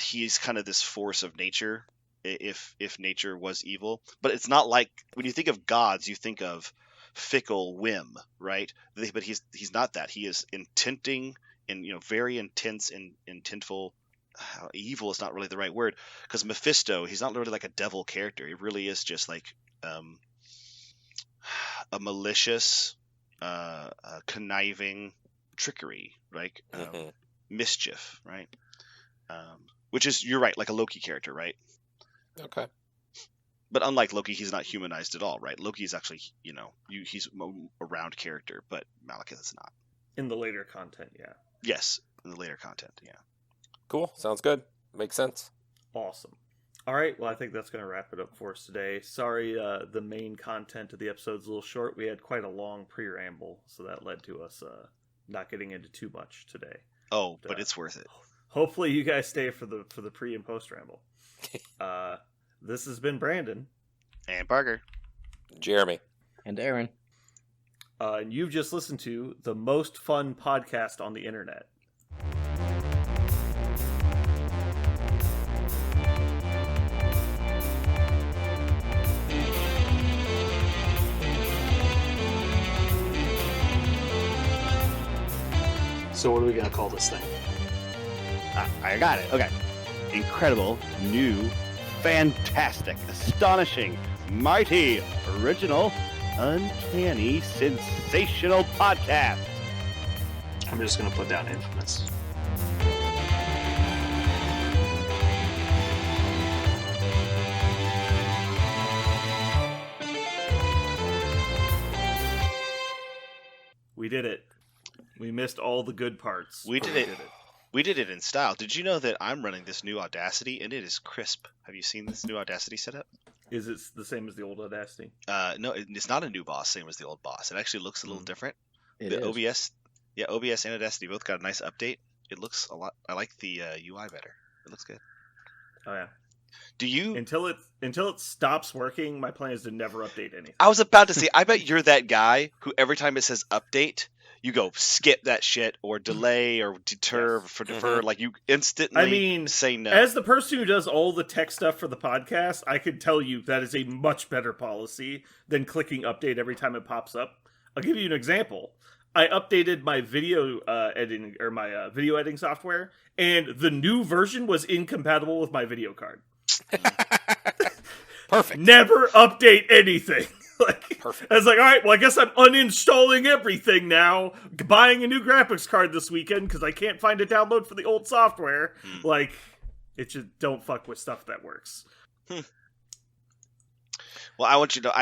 he's kind of this force of nature. If nature was evil, but it's not like when you think of gods, you think of fickle whim, right? But he's not that. He is intenting and very intense and intentful. Evil is not really the right word, because Mephisto, he's not really like a devil character. He really is just like a malicious, conniving trickery, right? Mhm. Mischief, right? Which is, you're right, like a Loki character, right? Okay. But unlike Loki, he's not humanized at all, right? Loki is actually, he's a round character, but Malekith is not. In the later content, yeah. Yes, in the later content, yeah. Cool. Sounds good. Makes sense. Awesome. All right, well, I think that's going to wrap it up for us today. Sorry, the main content of the episode's a little short. We had quite a long preamble, so that led to us not getting into too much today. Oh, but it's worth it. Hopefully, you guys stay for the pre and post ramble. This has been Brandon, And Parker. Jeremy. And Aaron. and you've just listened to the most fun podcast on the internet. So what are we gonna call this thing? I got it. Okay. Incredible, new, fantastic, astonishing, mighty, original, uncanny, sensational podcast. I'm just gonna put down infamous. We did it. We missed all the good parts. We but did it. We did it in style. Did you know that I'm running this new Audacity and it is crisp? Have you seen this new Audacity setup? Is it the same as the old Audacity? No, it's not a new boss, same as the old boss. It actually looks a little different. It The is. OBS, yeah, OBS and Audacity both got a nice update. It looks a lot. I like the UI better. It looks good. Oh yeah. Do you? Until it stops working, my plan is to never update anything. I was about to say, I bet you're that guy who every time it says update, you go skip that shit or delay or deter Yes. for defer. Like you instantly I mean, say no. As the person who does all the tech stuff for the podcast, I could tell you that is a much better policy than clicking update every time it pops up. I'll give you an example. I updated my video editing or my video editing software, and the new version was incompatible with my video card. Perfect. Never update anything. Like, Perfect. I was like, all right, well, I guess I'm uninstalling everything now. Buying a new graphics card this weekend because I can't find a download for the old software. Like, it just don't fuck with stuff that works. Well, I want you to know,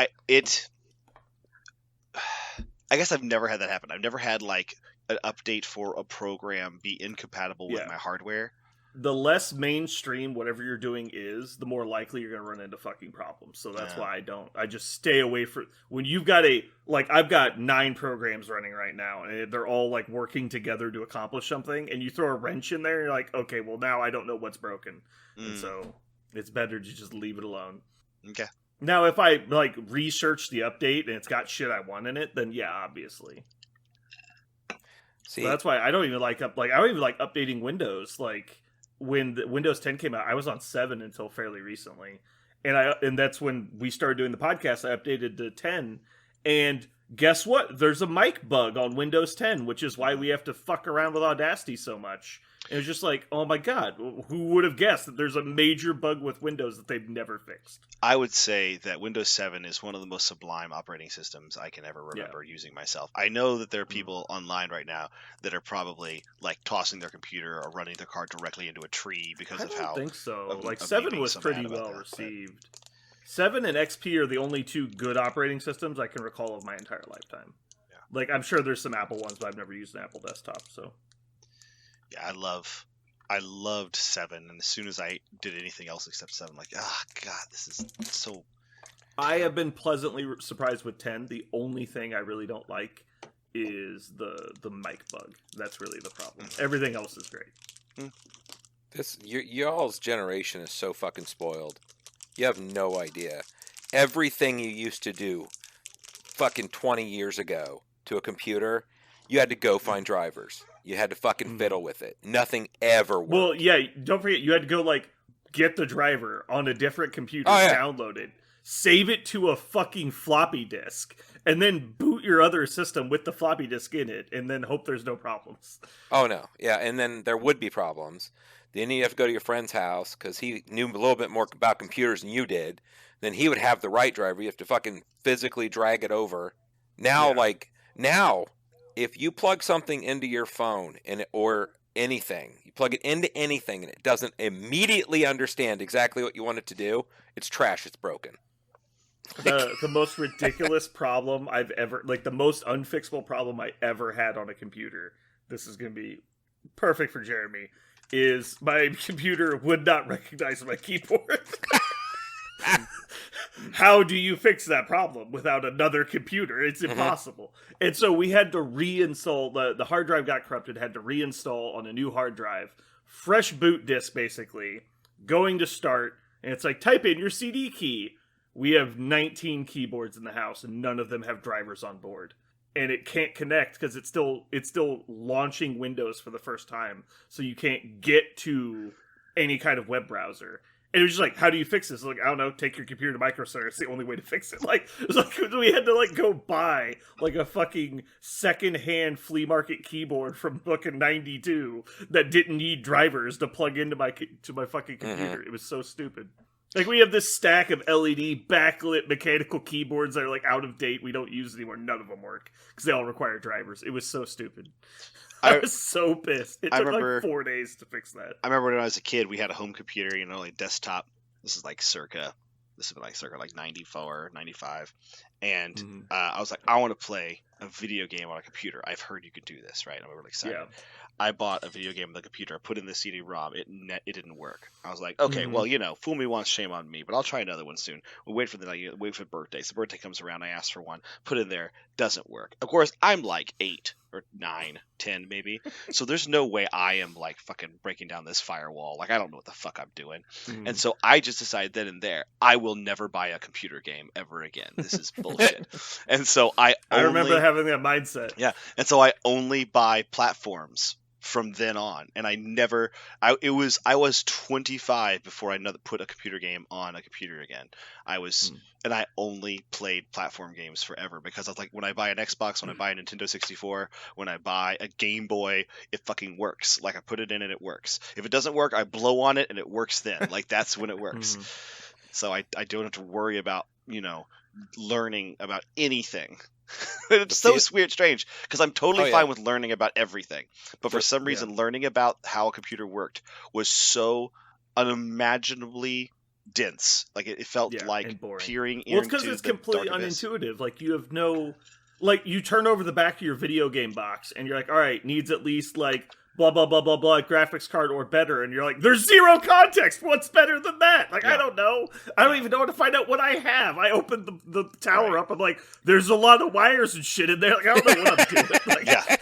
I guess I've never had that happen. I've never had like an update for a program be incompatible with Yeah. my hardware. the less mainstream whatever you're doing is, the more likely you're going to run into fucking problems. So that's why I just stay away from when you've got I've got 9 programs running right now and they're all like working together to accomplish something, and you throw a wrench in there and you're like, okay, well now I don't know what's broken. And so it's better to just leave it alone. Okay. Now, if I like research the update and it's got shit I want in it, then yeah, obviously. See, So that's why I don't even like updating Windows. Like when the Windows 10 came out, I was on 7 until fairly recently, and that's when we started doing the podcast. I updated to 10, and guess what? There's a mic bug on Windows 10, which is why we have to fuck around with Audacity so much. And it's just like, oh my god, who would have guessed that there's a major bug with Windows that they've never fixed? I would say that Windows 7 is one of the most sublime operating systems I can ever remember using myself. I know that there are people online right now that are probably like tossing their computer or running their card directly into a tree because I of don't how. think so. of Like me 7 being was so pretty mad about well that, but- received. 7 and XP are the only 2 good operating systems I can recall of my entire lifetime. Yeah. Like, I'm sure there's some Apple ones, but I've never used an Apple desktop, so. Yeah, I loved 7, and as soon as I did anything else except 7, I'm like, god, this is so. I have been pleasantly surprised with 10. The only thing I really don't like is the mic bug. That's really the problem. Everything else is great. this y'all's generation is so fucking spoiled. You have no idea. Everything you used to do fucking 20 years ago to a computer, you had to go find drivers. You had to fucking fiddle with it. Nothing ever worked. Well, yeah, don't forget, you had to go, like, get the driver on a different computer, download it, save it to a fucking floppy disk, and then boot your other system with the floppy disk in it, and then hope there's no problems. Oh, no. Yeah, and then there would be problems. Then you have to go to your friend's house because he knew a little bit more about computers than you did. Then he would have the right driver. You have to fucking physically drag it over. Now, now, if you plug something into your phone or anything, you plug it into anything and it doesn't immediately understand exactly what you want it to do, it's trash. It's broken. The most ridiculous problem I've ever, like the most unfixable problem I ever had on a computer, this is going to be perfect for Jeremy, is my computer would not recognize my keyboard. How do you fix that problem without another computer? It's impossible. And so we had to reinstall, the hard drive got corrupted, had to reinstall on a new hard drive, fresh boot disk basically, going to start, and it's like, type in your CD key. We have 19 keyboards in the house and none of them have drivers on board. And it can't connect because it's still launching Windows for the first time. So you can't get to any kind of web browser. And it was just like, how do you fix this? Like, I don't know, take your computer to Micro Center. It's the only way to fix it. Like, it was like we had to like go buy like a fucking secondhand flea market keyboard from fucking 92 that didn't need drivers to plug into my fucking computer. It was so stupid. Like, we have this stack of LED backlit mechanical keyboards that are like out of date. We don't use anymore. None of them work because they all require drivers. It was so stupid. I was so pissed. It took like 4 days to fix that. I remember when I was a kid, we had a home computer, like desktop. This is like circa 94, 95. And I was like, I want to play a video game on a computer. I've heard you could do this, right? I'm really excited. Yeah. I bought a video game on the computer. I put in the CD-ROM. It didn't work. I was like, okay, well, fool me once, shame on me. But I'll try another one soon. We wait for birthdays. The birthday comes around. I ask for one. Put it in there. Doesn't work. Of course, I'm like 8 or 9, 10 maybe. So there's no way I am like fucking breaking down this firewall. Like, I don't know what the fuck I'm doing. And so I just decided then and there, I will never buy a computer game ever again. This is bullshit. And so I remember having that mindset. Yeah. And so I only buy platforms from then on, and I was 25 before I put a computer game on a computer again. And I only played platform games forever because I was like, when I buy an Xbox, when I buy a Nintendo 64, when I buy a Game Boy, it fucking works. Like, I put it in and it works. If it doesn't work, I blow on it and it works then. Like, that's when it works. So I don't have to worry about, learning about anything. It's so weird, strange, because I'm totally fine with learning about everything, but for some reason learning about how a computer worked was so unimaginably dense. Like, it felt like peering into it's because it's completely unintuitive. Like, you have no, like, you turn over the back of your video game box and you're like, all right, needs at least like blah blah blah blah blah graphics card or better, and you're like, there's zero context. What's better than that? Like, I don't know. I don't even know how to find out what I have. I opened the tower up. I'm like, there's a lot of wires and shit in there. Like, I don't know what I'm doing. Like, Yeah.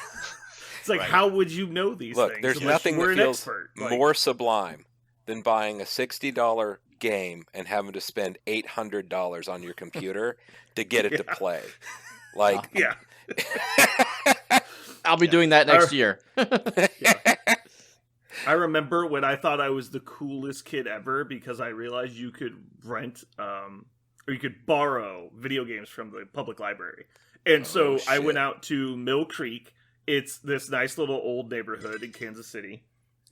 It's like, how would you know these Look, things? there's unless nothing you were that an feels expert? Like, more sublime than buying a $60 game and having to spend $800 on your computer to get it to play. Like, yeah. I'll be doing that next year. I remember when I thought I was the coolest kid ever because I realized you could rent or you could borrow video games from the public library. And so I went out to Mill Creek. It's this nice little old neighborhood in Kansas City.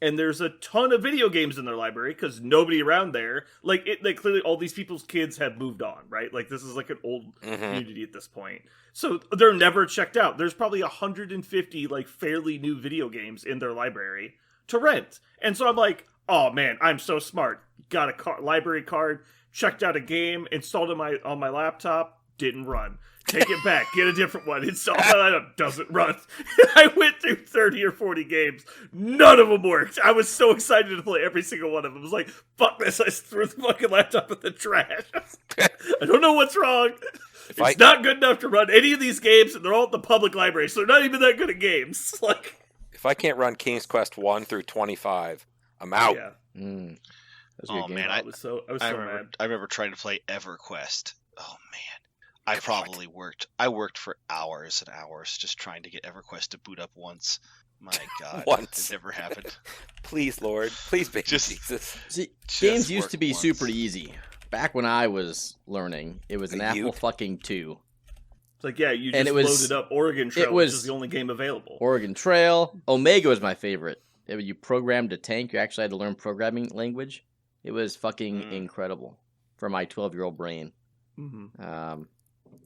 And there's a ton of video games in their library because nobody around there, like clearly all these people's kids have moved on, right? Like this is like an old community at this point. So they're never checked out. There's probably 150 like fairly new video games in their library to rent. And so I'm like, oh man, I'm so smart. Got a library card, checked out a game, installed it on my laptop, didn't run. Take it back, get a different one. Install it, doesn't run. I went through 30 or 40 games. None of them worked. I was so excited to play every single one of them. I was like, fuck this. I threw the fucking laptop in the trash. I don't know what's wrong. It's not good enough to run any of these games, and they're all at the public library, so they're not even that good at games. Like, if I can't run King's Quest 1 through 25, I'm out. Yeah. Oh man, I was so mad. I remember trying to play EverQuest. Oh man. I worked for hours and hours just trying to get EverQuest to boot up once. My God. Once. It never happened. Please, Lord. Please, baby Jesus. See, games used to be super easy. Back when I was learning, it was an Apple fucking II. It's like, yeah, you just loaded up Oregon Trail, which is the only game available. Oregon Trail. Omega was my favorite. You programmed a tank, you actually had to learn programming language. It was fucking incredible for my 12-year-old brain. Mm-hmm.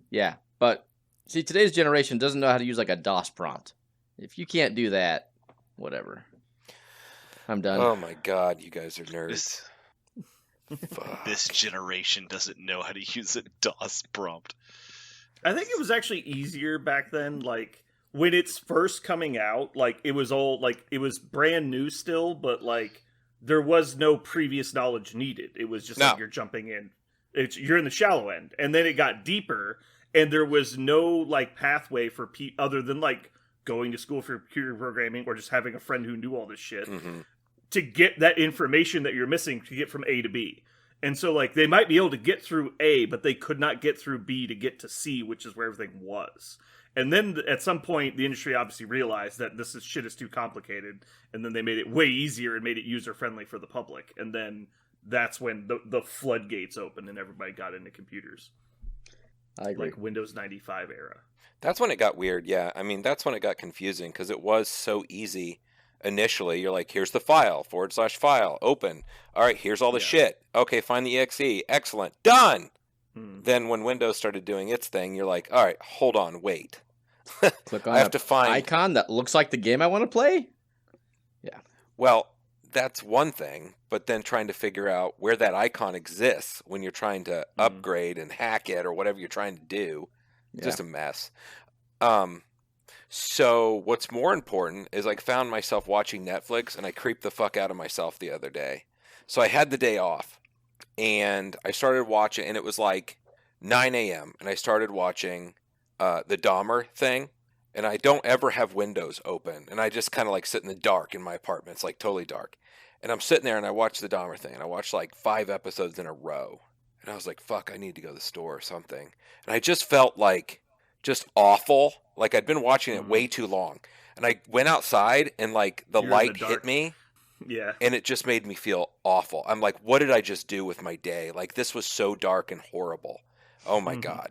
Yeah, but see, today's generation doesn't know how to use like a DOS prompt. If you can't do that, whatever. I'm done. Oh my God, you guys are nerds. This generation doesn't know how to use a DOS prompt. I think it was actually easier back then. Like when it's first coming out, like it was all like it was brand new still, but like there was no previous knowledge needed. It was just like you're jumping in. You're in the shallow end, and then it got deeper. And there was no like pathway for other than like going to school for computer programming or just having a friend who knew all this shit to get that information that you're missing to get from A to B. And so like they might be able to get through A, but they could not get through B to get to C, which is where everything was. And then at some point, the industry obviously realized that shit is too complicated, and then they made it way easier and made it user friendly for the public. And then that's when the floodgates opened and everybody got into computers. I agree. Like Windows 95 era. That's when it got weird, yeah. I mean, that's when it got confusing because it was so easy initially. You're like, here's the file, /file, open. All right, here's all the shit. Okay, find the exe. Excellent. Done! Then when Windows started doing its thing, you're like, all right, hold on, wait. Click on I have to find icon that looks like the game I want to play? Yeah. Well, that's one thing, but then trying to figure out where that icon exists when you're trying to upgrade and hack it or whatever you're trying to do, just a mess. So what's more important is I found myself watching Netflix and I creeped the fuck out of myself the other day. So I had the day off and I started watching, and it was like 9 a.m. and I started watching the Dahmer thing. And I don't ever have windows open, and I just kind of like sit in the dark in my apartment. It's like totally dark. And I'm sitting there and I watch the Dahmer thing, and I watched like 5 episodes in a row. And I was like, fuck, I need to go to the store or something. And I just felt like just awful. Like I'd been watching it way too long. And I went outside and like the light hit me. Yeah. And it just made me feel awful. I'm like, what did I just do with my day? Like this was so dark and horrible. Oh my God.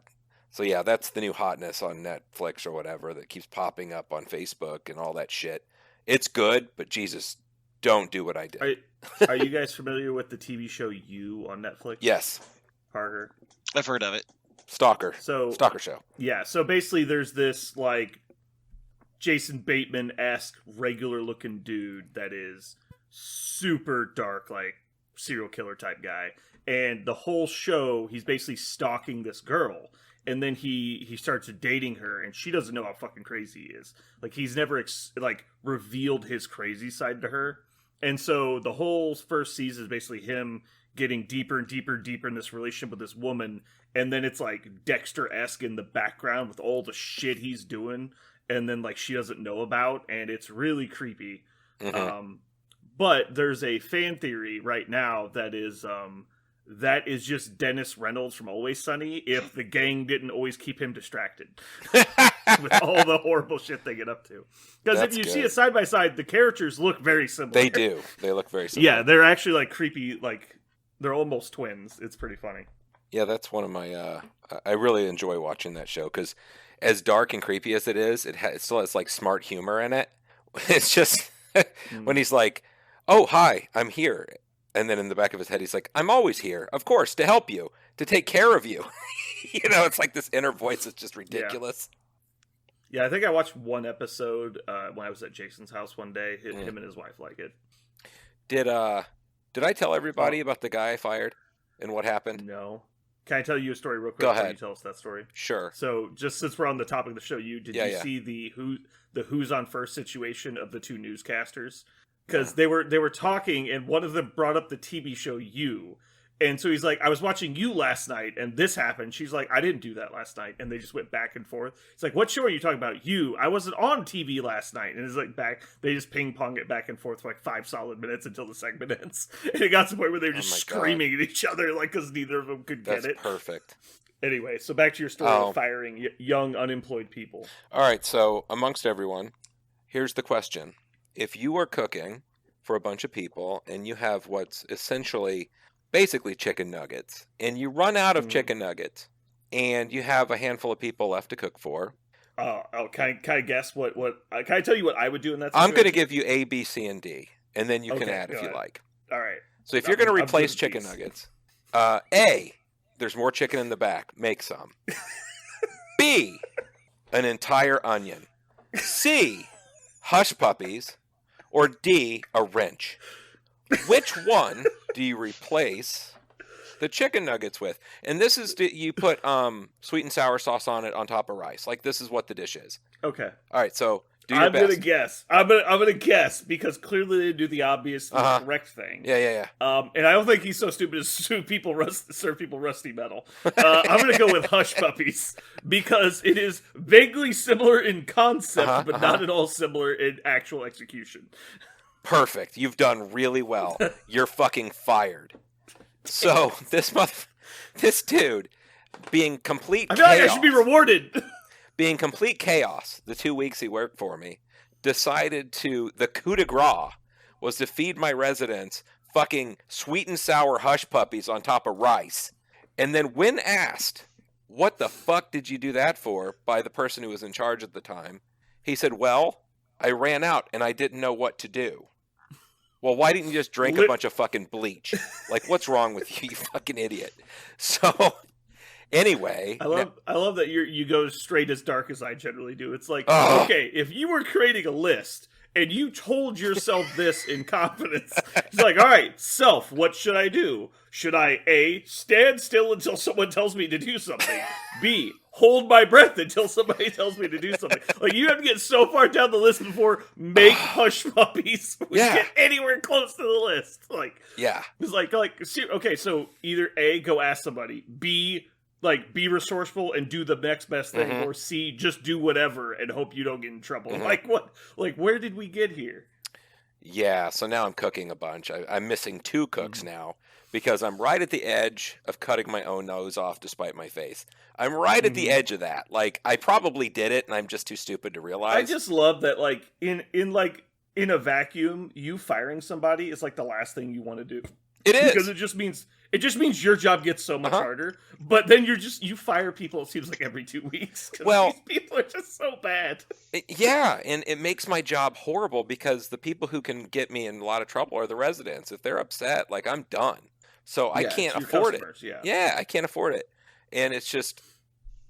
So yeah, that's the new hotness on Netflix or whatever that keeps popping up on Facebook and all that shit. It's good, but Jesus, don't do what I did. Are you guys familiar with the TV show You on Netflix? Yes. Parker? I've heard of it. Stalker show. Yeah, so basically there's this like Jason Bateman-esque regular looking dude that is super dark, like serial killer type guy. And the whole show, he's basically stalking this girl. And then he starts dating her, and she doesn't know how fucking crazy he is. Like, he's never revealed his crazy side to her. And so the whole first season is basically him getting deeper and deeper and deeper in this relationship with this woman. And then it's like Dexter-esque in the background with all the shit he's doing. And then like she doesn't know about. And it's really creepy. Mm-hmm. But there's a fan theory right now that is just Dennis Reynolds from Always Sunny if the gang didn't always keep him distracted with all the horrible shit they get up to. Because if you see it side by side, the characters look very similar. They do. They look very similar. Yeah, they're actually like creepy, like they're almost twins. It's pretty funny. Yeah, that's one of my. I really enjoy watching that show because, as dark and creepy as it is, it still has like smart humor in it. It's just when he's like, "Oh, hi, I'm here." And then in the back of his head, he's like, I'm always here, of course, to help you, to take care of you. You know, it's like this inner voice that's just ridiculous. Yeah, I think I watched one episode when I was at Jason's house one day. Him and his wife like it. Did I tell everybody about the guy I fired and what happened? No. Can I tell you a story real quick? Go ahead. You tell us that story. Sure. So, just since we're on the topic of the show, did you see the Who's on First situation of the two newscasters? Because they were talking, and one of them brought up the TV show You. And so he's like, I was watching You last night, and this happened. She's like, I didn't do that last night. And they just went back and forth. It's like, what show are you talking about? You. I wasn't on TV last night. And it's like they just ping-pong it back and forth for like 5 solid minutes until the segment ends. And it got to the point where they were just screaming at each other, like, because neither of them could get it. That's perfect. Anyway, so back to your story of firing young, unemployed people. All right, so amongst everyone, here's the question. If you are cooking for a bunch of people and you have what's essentially basically chicken nuggets and you run out of chicken nuggets and you have a handful of people left to cook for. Can I guess what can I tell you what I would do in that situation? I'm going to give you A, B, C, and D, and then you can add if you like. All right. So if you're going to replace chicken nuggets, A, there's more chicken in the back. Make some. B, an entire onion. C, hush puppies. Or D, a wrench. Which one do you replace the chicken nuggets with? And this is, you put sweet and sour sauce on it on top of rice. Like, this is what the dish is. Okay. All right, so do your best. I'm gonna guess. I'm gonna guess because clearly they do the obvious, correct thing. Yeah. And I don't think he's so stupid as to serve people rusty metal. I'm gonna go with hush puppies because it is vaguely similar in concept, but not at all similar in actual execution. Perfect. You've done really well. You're fucking fired. So this dude, being complete I feel chaos, like I should be rewarded. Being complete chaos, the 2 weeks he worked for me, decided the coup de grace was to feed my residents fucking sweet and sour hush puppies on top of rice. And then when asked, what the fuck did you do that for, by the person who was in charge at the time, he said, well, I ran out and I didn't know what to do. Well, why didn't you just drink a bunch of fucking bleach? Like, what's wrong with you, you fucking idiot? So... Anyway, I love that you go straight as dark as I generally do. It's like, okay, if you were creating a list and you told yourself this in confidence, it's like, all right, self, what should I do? Should I A, stand still until someone tells me to do something? B, hold my breath until somebody tells me to do something? Like, you have to get so far down the list before make hush puppies get anywhere close to the list. Like, it's like, okay, so either A, go ask somebody, B, like, be resourceful and do the next best thing, or C, just do whatever and hope you don't get in trouble. Like, what? Like, where did we get here? Yeah, so now I'm cooking a bunch. I'm missing 2 cooks now because I'm right at the edge of cutting my own nose off to spite my face. I'm right at the edge of that. Like, I probably did it, and I'm just too stupid to realize. I just love that, like, in a vacuum, you firing somebody is, like, the last thing you want to do. It is. Because it just means your job gets so much harder. But then you fire people, it seems like every 2 weeks. Well, these people are just so bad. Yeah, and it makes my job horrible because the people who can get me in a lot of trouble are the residents. If they're upset, like, I'm done. So I can't afford it. Yeah, I can't afford it. And it's just,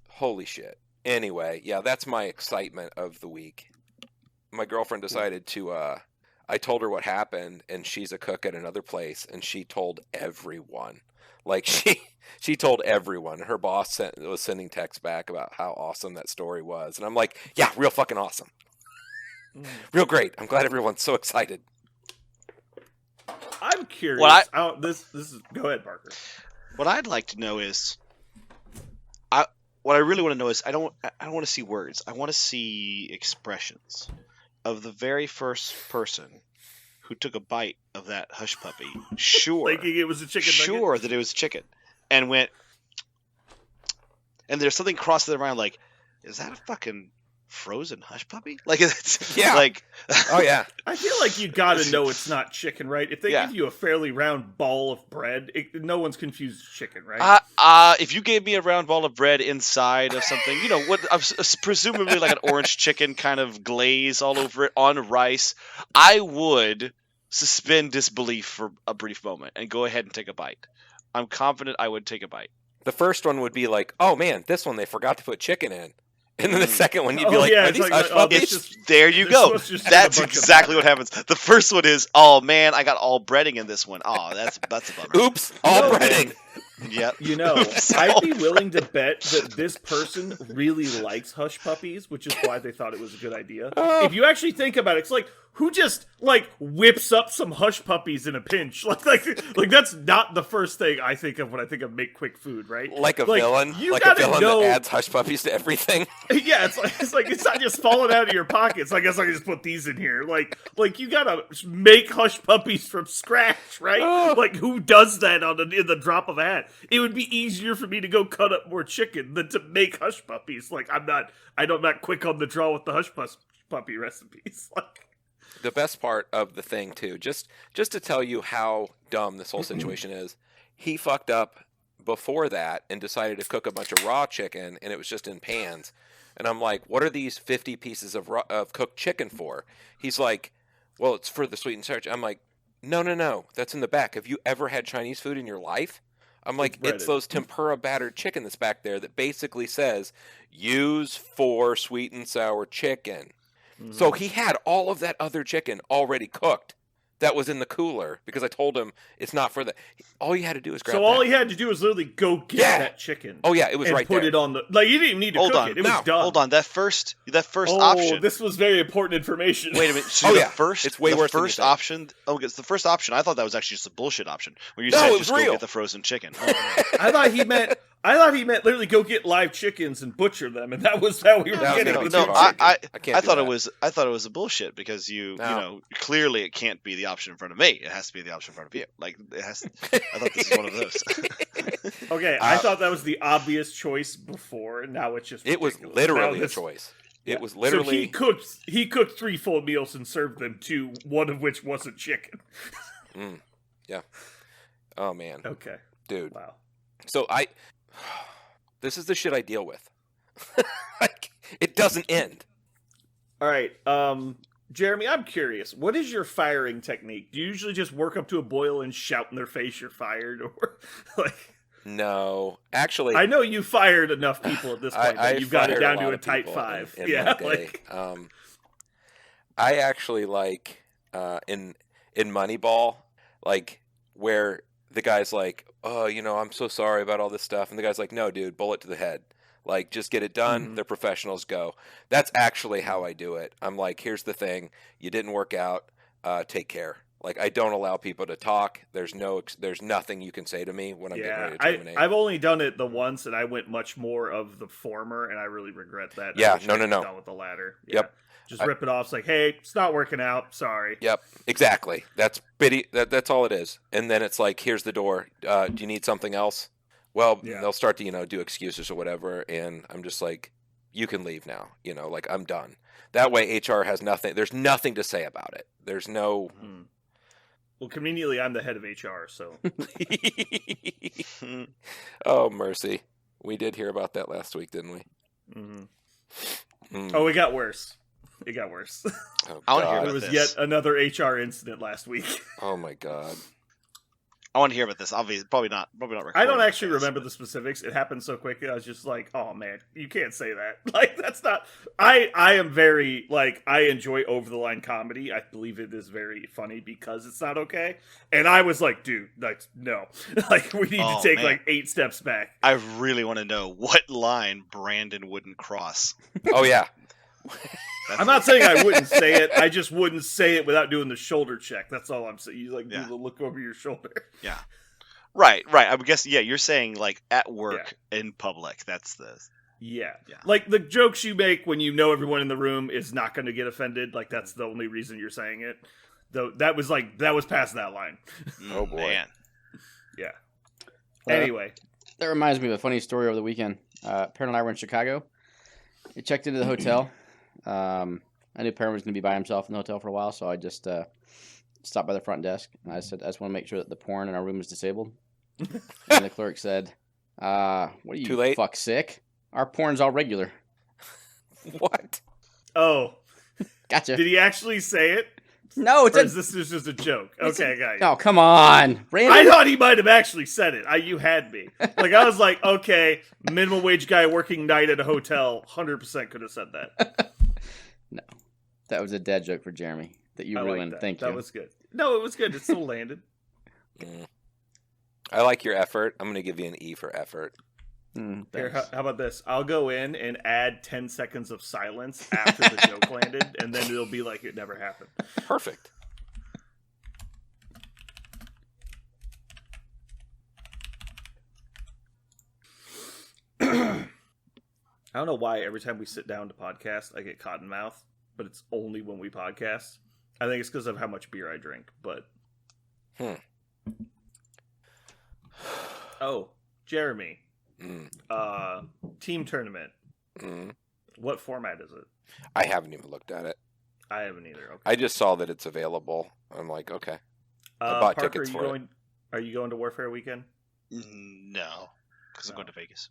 holy shit. Anyway, yeah, that's my excitement of the week. My girlfriend decided to, I told her what happened, and she's a cook at another place, and she told everyone. Like she told everyone. Her boss was sending texts back about how awesome that story was, and I'm like, yeah, real fucking awesome, real great. I'm glad everyone's so excited. I'm curious. What This is. Go ahead, Parker. What I'd like to know is, what I really want to know is, I don't want to see words. I want to see expressions of the very first person who took a bite of that hush puppy. Sure, Thinking it was a chicken nugget? sure that it was chicken, and went, and there's something crossed their mind like, is that a fucking frozen hush puppy? Like, it's Yeah. like, Oh yeah, I feel like you gotta know it's not chicken, right? If they Yeah. give you a fairly round ball of bread, no one's confused chicken, right? if you gave me a round ball of bread inside of something, presumably like an orange chicken kind of glaze all over it on rice, I would suspend disbelief for a brief moment and go ahead and take a bite. I'm confident I would take a bite. the first one would be like, oh man, this one they forgot to put chicken in, and then the second one you'd be Oh, like, yeah, are it's these like, hush oh, puppies? this just- There you They're go. supposed to just That's get a bunch of exactly bread. what happens. The first one is, oh man, I got all breading in this one. Oh, that's a bummer. Oops, all No, breading. Yep. You know, Oops, I'd all be willing to bet that this person really likes hush puppies, which is why they thought it was a good idea. Oh. If you actually think about it, it's like, who just like whips up some hush puppies in a pinch? Like that's not the first thing I think of when I think of make quick food, right? Like a villain, You like a gotta villain know. that adds hush puppies to everything. Yeah, it's not just falling out of your pockets. I guess I can just put these in here. Like you gotta make hush puppies from scratch, right? Oh. Like who does that in the drop of a hat? It would be easier for me to go cut up more chicken than to make hush puppies. Like I'm not quick on the draw with the hush puppy recipes. Like The best part of the thing too, just to tell you how dumb this whole situation is, he fucked up before that and decided to cook a bunch of raw chicken, and it was just in pans. And I'm like, what are these 50 pieces of cooked chicken for? He's like, well, it's for the sweet and sour. I'm like, no, that's in the back. Have you ever had Chinese food in your life? I'm like, it's breaded. those tempura battered chicken that's back there that basically says, use for sweet and sour chicken. So he had all of that other chicken already cooked that was in the cooler because I told him it's not for the. All you had to do was grab so all that. he had to do was literally go get Yeah. that chicken. Oh yeah, it was and right put there. it on the you didn't even need to Hold cook on. it. It was No, done. Hold on. That first Oh, option. this was very important information. Wait a minute. So Oh, the yeah. first, It's way the worse than you first think. option. Oh, it's the first option. I thought that was actually just a bullshit option. Where you No, said it was just go real. get the frozen chicken. I thought he meant literally go get live chickens and butcher them, and that was how we were That was getting gonna the be no, too chicken. far. I can't I do thought that. it was a bullshit because you No. know clearly it can't be the option in front of me. It has to be the option in front of you. Like it has. I thought this is one of those. Okay, I thought that was the obvious choice before, and now it's just It was ridiculous. literally Now a this- choice. yeah. It was literally. So he cooked 3 full meals and served them 2, one of which wasn't chicken. Oh man, Okay, dude. wow. So this is the shit I deal with. Like, it doesn't end. All right, Jeremy, I'm curious. What is your firing technique? Do you usually just work up to a boil and shout in their face you're fired, or like? No, actually, I know you fired enough people at this point. I that you've got it fired down lot to a of tight people 5. in Yeah, my day. like I actually like in Moneyball, like where the guy's like, "Oh, I'm so sorry about all this stuff," and the guy's like, "No, dude, bullet to the head. Like, just get it done. Mhm. They're professionals. Go." That's actually how I do it. I'm like, "Here's the thing. You didn't work out. Take care." Like, I don't allow people to talk. There's nothing you can say to me when I'm getting yeah, ready to terminate. I've only done it the once, and I went much more of the former, and I really regret that. Yeah, I wish I had no. done with the latter. Yep. Just rip it off. It's like, hey, it's not working out. Sorry. Yep, exactly. That's bitty. That's all it is. And then it's like, here's the door. Do you need something else? Well, Yeah. they'll start to do excuses or whatever, and I'm just like, you can leave now. Like I'm done. That way, HR has nothing. There's nothing to say about it. There's no. Hmm. Well, conveniently, I'm the head of HR, so Oh mercy, we did hear about that last week, didn't we? Mhm. Mm. Oh, it got worse. It got worse. Oh, I wanna hear God. There about was this. yet another HR incident last week. Oh my God. I want to hear about this. Obviously, probably not. I don't recording actually this, remember but- the specifics. It happened so quickly. I was just like, "Oh man, you can't say that." Like that's not. I am very like I enjoy over the line comedy. I believe it is very funny because it's not okay. And I was like, "Dude, like no, like we need Oh, to take man. like 8 steps back." I really want to know what line Brandon wouldn't cross. Oh yeah. I'm not saying I wouldn't say it. I just wouldn't say it without doing the shoulder check. That's all I'm saying. You like Yeah. do the look over your shoulder. Right. I would guess. Yeah, you're saying like at work in public. That's the. Yeah. Yeah. Like the jokes you make when you know everyone in the room is not going to get offended. Like that's the only reason you're saying it. Though that was past that line. Oh, boy. Man. Yeah. Well, Anyway, That reminds me of a funny story over the weekend. Perrin and I were in Chicago. We checked into the hotel. I knew Perrin was going to be by himself in the hotel for a while, so I just stopped by the front desk. And I said, I just want to make sure that the porn in our room is disabled. And the clerk said, what are you, Too late? fuck sick? Our porn's all regular. What? oh, Gotcha. did he actually say it? No, it's Or a... is this just a joke? It's Okay, guys. Oh, come on. Brandon. I thought he might have actually said it. You had me. Like I was like, okay, minimum wage guy working night at a hotel, 100% could have said that. That was a dad joke for Jeremy that you I like ruined. that. Thank you. That was good. No, it was good. It still landed. Mm. I like your effort. I'm going to give you an E for effort. Here, Thanks. how about this? I'll go in and add 10 seconds of silence after the joke landed, and then it'll be like it never happened. Perfect. I don't know why every time we sit down to podcast, I get cotton mouth, but it's only when we podcast. I think it's because of how much beer I drink, but... Hmm. Oh, Jeremy. Mm. Team tournament. Mm. What format is it? I haven't even looked at it. I haven't either. Okay. I just saw that it's available. I'm like, okay. I bought Parker, tickets are you for it. going? Are you going to Warfare Weekend? No, because I'm No. going to Vegas.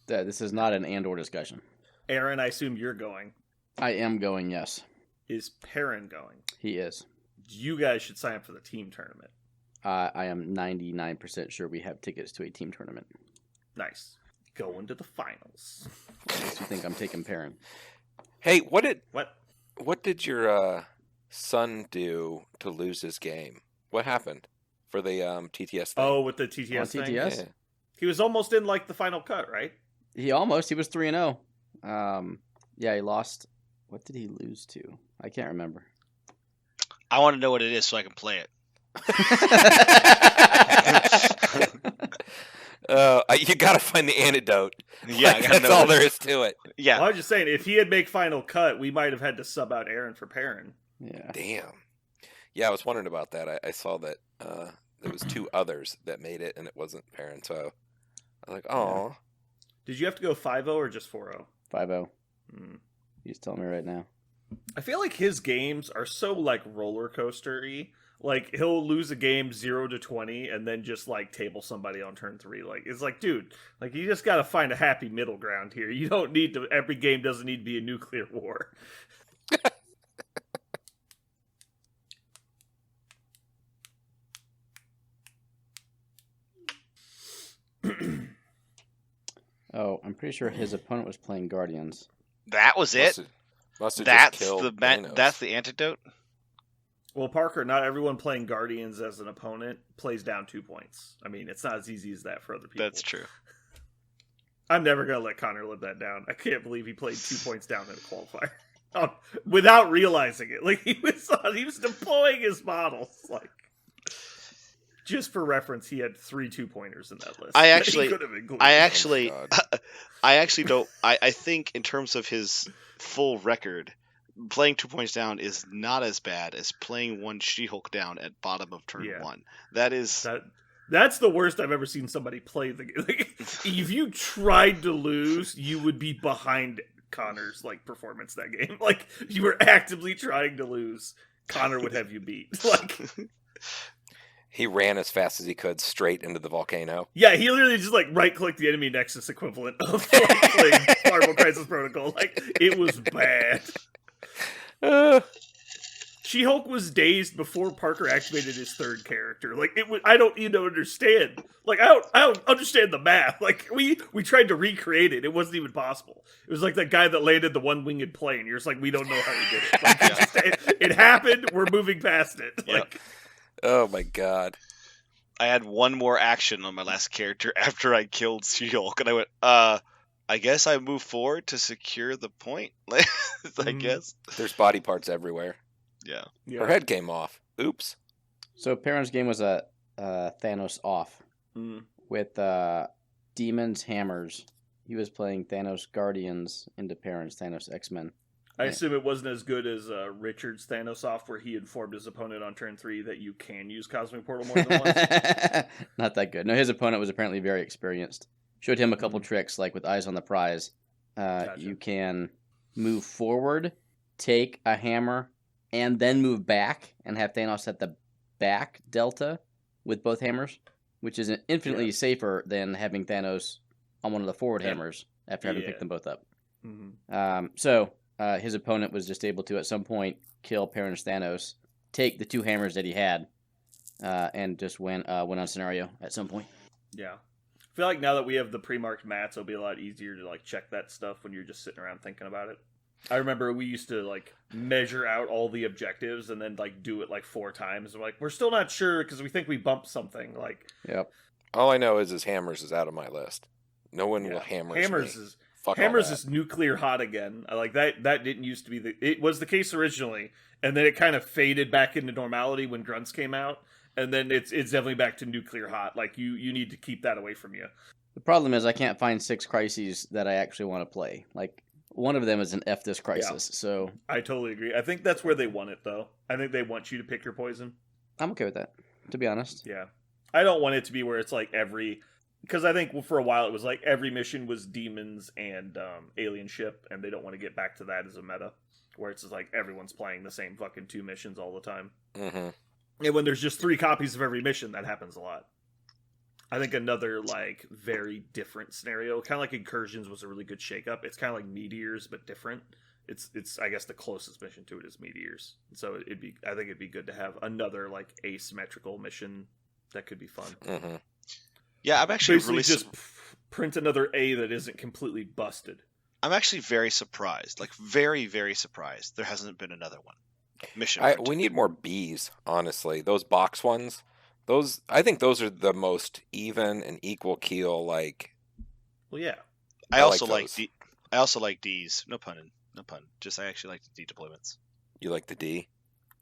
This is not an and/or discussion. Aaron, I assume you're going. I am going, yes. Is Perrin going? He is. You guys should sign up for the team tournament. I am 99% sure we have tickets to a team tournament. Nice. Going to the finals. Makes you think I'm taking Perrin. Hey, what did your son do to lose his game? What happened for the TTS thing? Oh, with the TTS On thing? TTS? Yeah. He was almost in like the final cut, right? He was 3-0. Yeah, he lost. What did he lose to? I can't remember. I want to know what it is so I can play it. You gotta find the antidote. Yeah, I Like, gotta that's know all what it there is. is to it. Yeah, Well, I was just saying, if he had make final cut, we might have had to sub out Aaron for Perrin. Yeah. Damn. Yeah, I was wondering about that. I saw that there was 2 others that made it, and it wasn't Perrin. So I was like, oh, Did you have to go 5-0 or just 4-0? 5-0. Hmm. He's telling me right now. I feel like his games are so like roller coaster-y. Like he'll lose a game 0-20 and then just like table somebody on turn 3. Like it's like, dude, like you just got to find a happy middle ground here. You don't need to. Every game doesn't need to be a nuclear war. Oh, I'm pretty sure his opponent was playing Guardians. that was it. Must have That's just killed the Thanos. that's the antidote. Well, Parker, not everyone playing Guardians as an opponent plays down 2 points. I mean, it's not as easy as that for other people. That's true. I'm never gonna let Connor live that down. I can't believe he played 2 points down in a qualifier without realizing it. Like he was deploying his models. Like just for reference, he had 3 2-pointers in that list. I that he actually- could have included. I actually, God. I actually don't. I think in terms of his full record, playing 2 points down is not as bad as playing one She-Hulk down at bottom of turn Yeah. 1. That is. That's the worst I've ever seen somebody play the game. Like, if you tried to lose, you would be behind Connor's like performance that game. Like if you were actively trying to lose, Connor would have you beat. Like He ran as fast as he could straight into the volcano. yeah, he literally just like right clicked the enemy nexus equivalent of like playing Marvel Crisis Protocol. Like it was bad. She-Hulk was before Parker activated his third character. Like it was, I don't understand. Like I don't understand the math. Like we tried to recreate it. It wasn't even possible. It was like that guy that landed the one-winged plane. You're just like, we don't know how he did it. Like, it happened. We're moving past it. Yep. Like, Oh my god. I had one more action on my last character after I killed She-Hulk, and I went, I guess I move forward to secure the point. I guess. There's body parts everywhere. Yeah. yeah. Her head came off. Oops. So Perrin's game was a Thanos off Mm. with Demons Hammers. He was playing Thanos Guardians into Perrin's Thanos X-Men. I assume it wasn't as good as Richard's Thanos off, where he informed his opponent on turn 3 that you can use Cosmic Portal more than once. Not that good. No, his opponent was apparently very experienced. Showed him a couple tricks, like with Eyes on the Prize. Gotcha. You can move forward, take a hammer, and then move back and have Thanos at the back delta with both hammers, which is infinitely safer than having Thanos on one of the forward hammers after having picked them both up. Mm-hmm. So his opponent was just able to, at some point, kill Perrin's Thanos, take the 2 hammers that he had, and just win on scenario at some point. Yeah. I feel like now that we have the pre-marked mats, it'll be a lot easier to like check that stuff when you're just sitting around thinking about it. I remember we used to like measure out all the objectives and then like do it like 4 times. We're like, we're still not sure because we think we bumped something. Like, Yep. All I know is his hammers is out of my list. No one will yeah. hammer Hammers me. is Fuck all Hammers that. is nuclear hot again. I like that. That didn't used to be it was the case originally, and then it kind of faded back into normality when Grunts came out, and then it's definitely back to nuclear hot. Like you need to keep that away from you. The problem is I can't find 6 crises that I actually want to play. Like, one of them is an F this crisis, so I totally agree. I think that's where they want it, though. I think they want you to pick your poison. I'm okay with that, to be honest. Yeah. I don't want it to be where it's like because I think for a while it was like every mission was demons and alien ship, and they don't want to get back to that as a meta, where it's just like everyone's playing the same fucking 2 missions all the time. Mm-hmm. And when there's just 3 copies of every mission, that happens a lot. I think another like very different scenario, kind of like Incursions, was a really good shakeup. It's kind of like Meteors but different. It's I guess the closest mission to it is Meteors. So I think it'd be good to have another like asymmetrical mission that could be fun. Mm-hmm. Yeah, I'm actually Basically, really just print another A that isn't completely busted. I'm actually very surprised. Like very, very surprised there hasn't been another one. Mission. We need more Bs, honestly. Those box ones. I think those are the most even and equal keel. Like, Well, yeah. I also like like those. I also like D's. No pun. Just I actually like the D deployments. you like the D?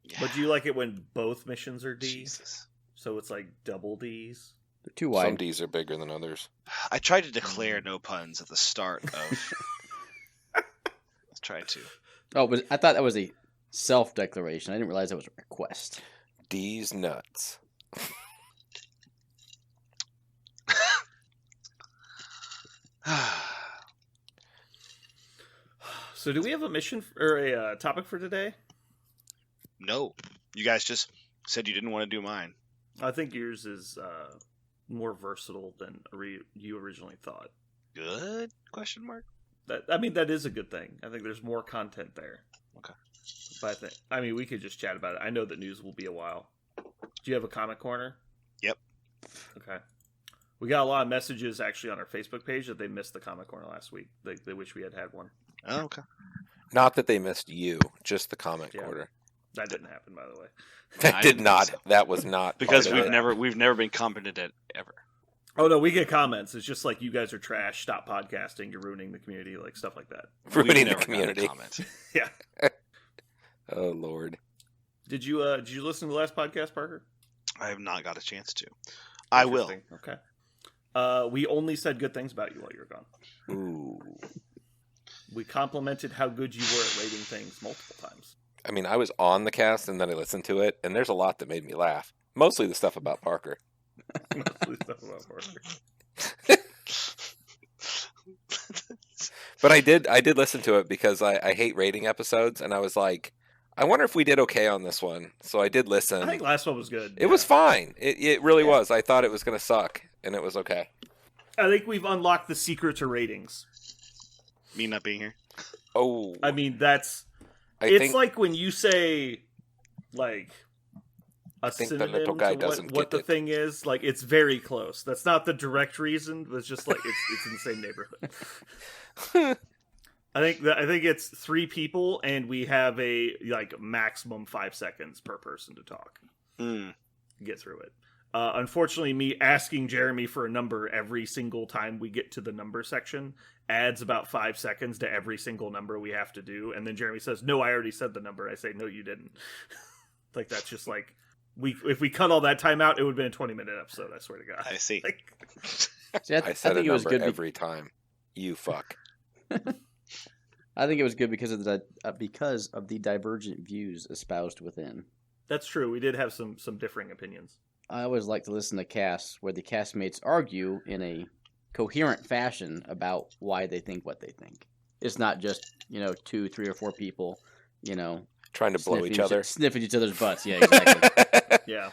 Yeah. But do you like it when both missions are D? Jesus. So it's like double Ds? They're too Some wide. Ds are bigger than others. I tried to declare no puns at the start of. I was trying to. Oh, I thought that was a self-declaration. I didn't realize that was a request. D's nuts. So do we have a mission or a topic for today? No, you guys just said you didn't want to do mine. I think yours is more versatile than you originally thought. Good? Question mark. That is a good thing. I think there's more content there. Okay. But we could just chat about it. I know that news will be a while. Do you have a comic corner? Yep. Okay. We got a lot of messages actually on our Facebook page that they missed the comic corner last week. They wish we had one. Oh, okay. Not that they missed you, just the comment Yeah. quarter. That didn't happen, by the way. That I did didn't not. think so. That was not Because part of it. we've never been competent at ever. Oh no, we get comments. It's just like you guys are trash. Stop podcasting. You're ruining the community. Like stuff like that. Ruining We've the never gotten a community. comment. Yeah. Oh Lord. Did you listen to the last podcast, Parker? I have not got a chance to. I will. Interesting. Okay. We only said good things about you while you were gone. Ooh. We complimented how good you were at rating things multiple times. I mean, I was on the cast and then I listened to it, and there's a lot that made me laugh. Mostly the stuff about Parker. Mostly stuff about Parker. But I did listen to it because I hate rating episodes, and I was like, I wonder if we did okay on this one. So I did listen. I think last one was good. It was fine. It really was. I thought it was going to suck, and it was okay. I think we've unlocked the secret to ratings. Me not being here. Oh, I mean, it's think like when you say like a think the synonym little guy to doesn't what get the it. thing is. Like it's very close. That's not the direct reason, but it's just like it's in the same neighborhood. I think it's 3 people, and we have a like maximum 5 seconds per person to talk. Get through it. Unfortunately, me asking Jeremy for a number every single time we get to the number section adds about 5 seconds to every single number we have to do. And then Jeremy says, "No, I already said the number." I say, "No, you didn't." Like that's just like if we cut all that time out, it would have been a 20-minute episode. I swear to God. I see. Like, See, I said think a it was number good. every time. You fuck. I think it was good because of the divergent views espoused within. that's true. We did have some differing opinions. I always like to listen to casts where the castmates argue in a coherent fashion about why they think what they think. It's not just 2, 3, or 4 people, Trying to blow each other. sniffing each other's butts. Yeah, exactly. Yeah.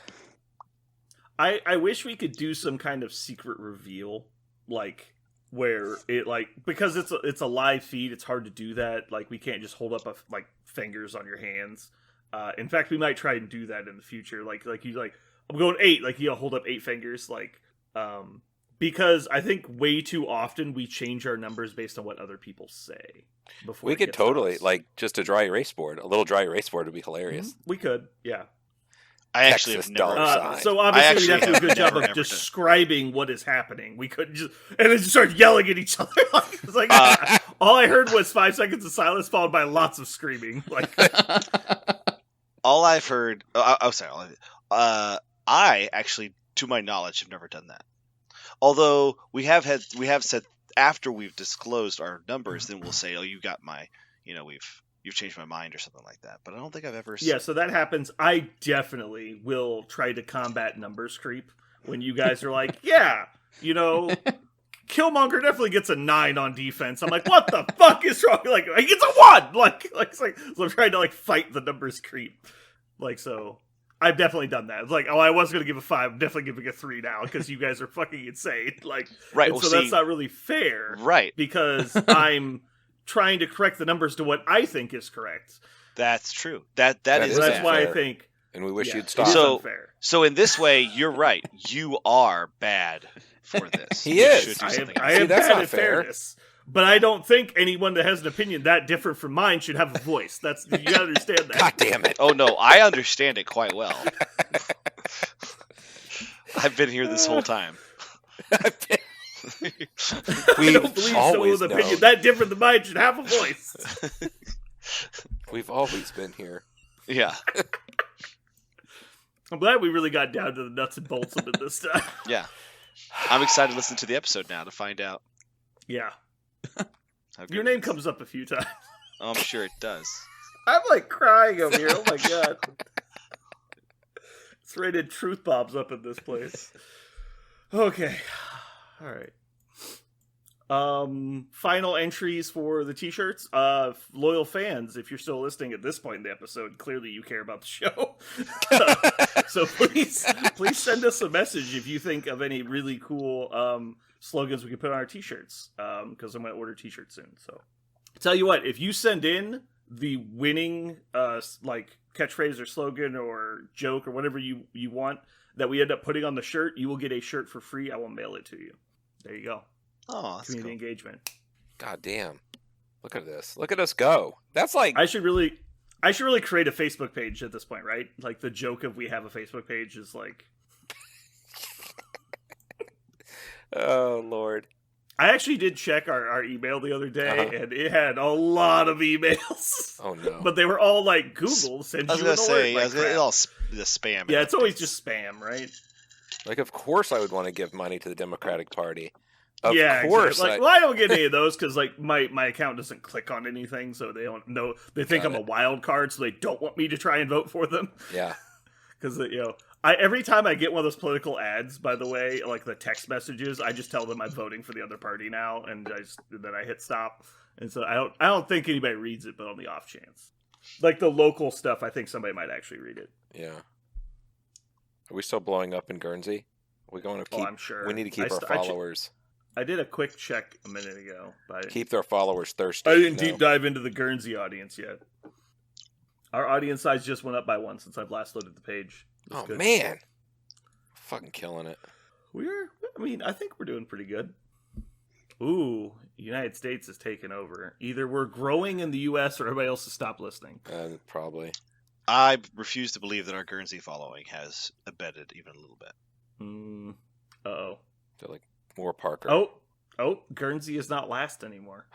I wish we could do some kind of secret reveal, like where it because it's a live feed, it's hard to do that. Like we can't just hold up fingers on your hands. In fact, we might try and do that in the future. Like you I'm going 8, like hold up 8 fingers, because I think way too often we change our numbers based on what other people say. Before We it could gets to totally, us. just a dry erase board. A little dry erase board would be hilarious. We could, yeah. I actually Texas have never. dollar sign. So obviously we'd have to do a actually good job have of never describing what is happening. We couldn't just and then just start yelling at each other. It's like all I heard was 5 seconds of silence followed by lots of screaming. Like All I've heard. Sorry. I actually, to my knowledge, have never done that. Although we have said after we've disclosed our numbers, then we'll say, "Oh, you got my, you've changed my mind" or something like that. But I don't think I've ever. yeah, so that happens. I definitely will try to combat numbers creep when you guys are like, yeah, Killmonger definitely gets a 9 on defense. I'm like, what the fuck is wrong? Like he gets a 1. So I'm trying to fight the numbers creep. So I've definitely done that. It's like, oh, I was gonna give a 5. I'm definitely giving a 3 now because you guys are fucking insane. Right. and Well, so that's not really fair. Right. Because I'm trying to correct the numbers to what I think is correct. That's true. That That is. is So that's why I unfair. think And we wish yeah, you'd it stop. is So- unfair. So in this way, you're right. You are bad for this. He You is. should do I am, something I else. am that's bad not at fair. fairness, but I don't think anyone that has an opinion that different from mine should have a voice. You gotta understand that. God damn it. Oh no, I understand it quite well. I've been here this whole time. I We've don't believe someone always with an opinion known. that different than mine should have a voice. We've always been here. Yeah, I'm glad we really got down to the nuts and bolts of it this time. yeah. I'm excited to listen to the episode now to find out. Yeah, How good your it name is. comes up a few times. Oh, I'm sure it does. I'm crying over here. Oh my god. It's rated truth bombs up in this place. Okay. Alright. Final entries for the t-shirts. Loyal fans, if you're still listening at this point in the episode, clearly you care about the show. So please send us a message if you think of any really cool slogans we can put on our t-shirts. Because I'm going to order t-shirts soon. So tell you what, if you send in the winning catchphrase or slogan or joke or whatever you want that we end up putting on the shirt, you will get a shirt for free. I will mail it to you. There you go. Oh, that's Community cool. engagement. God damn. Look at this. Look at us go. That's I should really create a Facebook page at this point, right? The joke of we have a Facebook page is oh, Lord. I actually did check our email the other day, Uh-huh. and it had a lot of emails. Oh, no. But they were all Google sends I was you gonna an say, alert. it's all the spam. Yeah, it's always just spam, right? Of course I would want to give money to the Democratic Party. Of Yeah, course. exactly. I don't get any of those because my account doesn't click on anything, so they don't know. They think Got I'm a it. wild card, so they don't want me to try and vote for them. Yeah. Because every time I get one of those political ads, by the way, the text messages, I just tell them I'm voting for the other party now, and then I hit stop. And so I don't think anybody reads it, but on the off chance, the local stuff, I think somebody might actually read it. Yeah. Are we still blowing up in Guernsey? We're going to keep. I'm sure. We need to keep I our st- I che- followers. I did a quick check a minute ago, but Keep their followers thirsty. I didn't No. deep dive into the Guernsey audience yet. Our audience size just went up by 1 since I've last loaded the page. That's Oh good. man, fucking killing it. I think we're doing pretty good. Ooh, United States is taking over. Either we're growing in the U.S. or everybody else has stopped listening. Probably. I refuse to believe that our Guernsey following has embedded even a little bit. Uh-oh. They're like more Parker. Oh, Guernsey is not last anymore.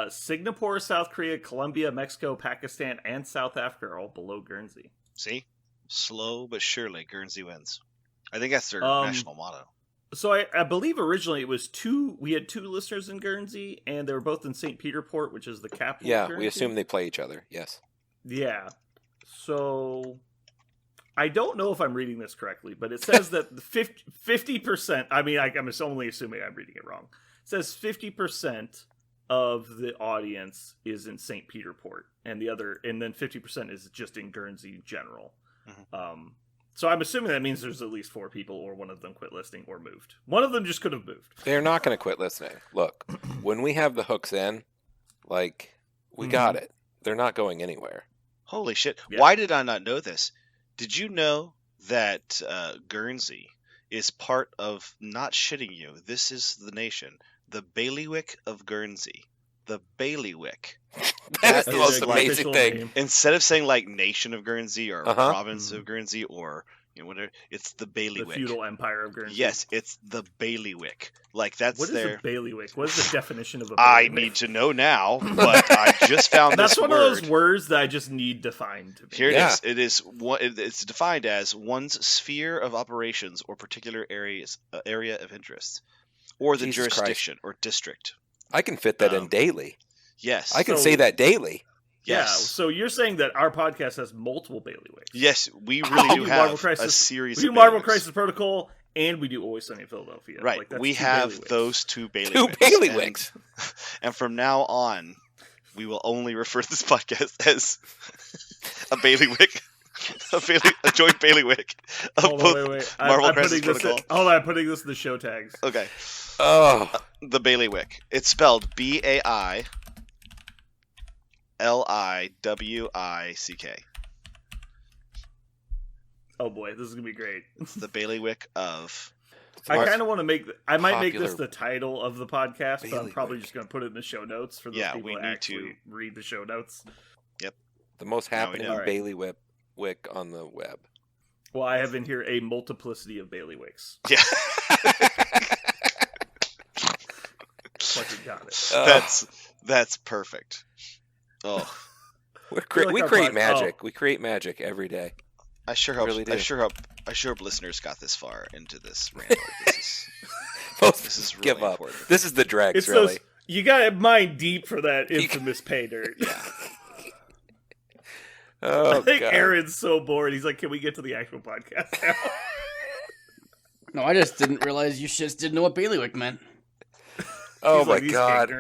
Singapore, South Korea, Colombia, Mexico, Pakistan, and South Africa are all below Guernsey. See? Slow but surely, Guernsey wins. I think that's their national motto. So I believe originally it was we had 2 listeners in Guernsey, and they were both in St. Peter Port, which is the capital of Yeah, Guernsey. we assume they play each other. Yes. Yeah. So I don't know if I'm reading this correctly, but it says that 50%, I'm only assuming I'm reading it wrong. It says 50% of the audience is in St. Peter Port, and then 50% is just in Guernsey in general. Mm-hmm. So I'm assuming that means there's at least 4 people, or one of them quit listening or moved. One of them just could have moved. They're not going to quit listening. Look, when we have the hooks in, like, we got it. They're not going anywhere. Holy shit. Yeah. Why did I not know this? Did you know that Guernsey is part of, not shitting you, this is the nation, the bailiwick of Guernsey. The bailiwick. That is the is most the amazing official thing. name. Instead of saying like nation of Guernsey or Uh-huh. province of Guernsey or whatever, it's the The bailiwick. feudal empire of Guernsey. Yes, it's the bailiwick. Like that's What is their. a bailiwick? What is the definition of a I bailiwick? need to know now, but I just found That's this one word. of those words that I just need defined to me. Here Yeah. it is. It's defined as one's sphere of operations or particular area of interest, or the Jesus jurisdiction or district. I can fit that in daily. Yes. I can So- say that daily. Yeah, Yes. so you're saying that our podcast has multiple bailiwicks. Yes, we We really do do Marvel have Crisis- a series. We do of Marvel bailiwicks. Crisis Protocol, and we do Always Sunny in Philadelphia. Right. Like, that's We 2 have bailiwicks. those 2 bailiwicks. 2 bailiwicks. And from now on, we will only refer to this podcast as a bailiwick, a joint bailiwick of Hold both. on, wait. Marvel I'm Crisis putting this in, Protocol. hold on, I'm putting this in the show tags. Okay, Oh, the bailiwick. It's spelled BAILIWICK. Oh boy, this is gonna be great. The bailiwick of. I kind of want to I might make this Popular the title of the podcast, but I'm probably bailiwick. just gonna put it in the show notes for those Yeah, people we that need actually to- read the show notes. the most Now we happening know. Alright. bailiwick on the web. Well, I have in here a multiplicity of bailiwicks. Yeah. Fucking got it. That's perfect. Oh, we like our create pod- magic. We create magic every day. I sure hope. Really do. I sure hope listeners got this far into this rant. Most This is give really up. important. This is the dregs, It's really. those you gotta mine deep for that infamous pay dirt. Yeah. Oh, I think God. Aaron's so bored. He's like, "Can we get to the actual podcast now?" No, I just didn't realize you shits didn't know what bailiwick meant. Oh He's my like, "These God.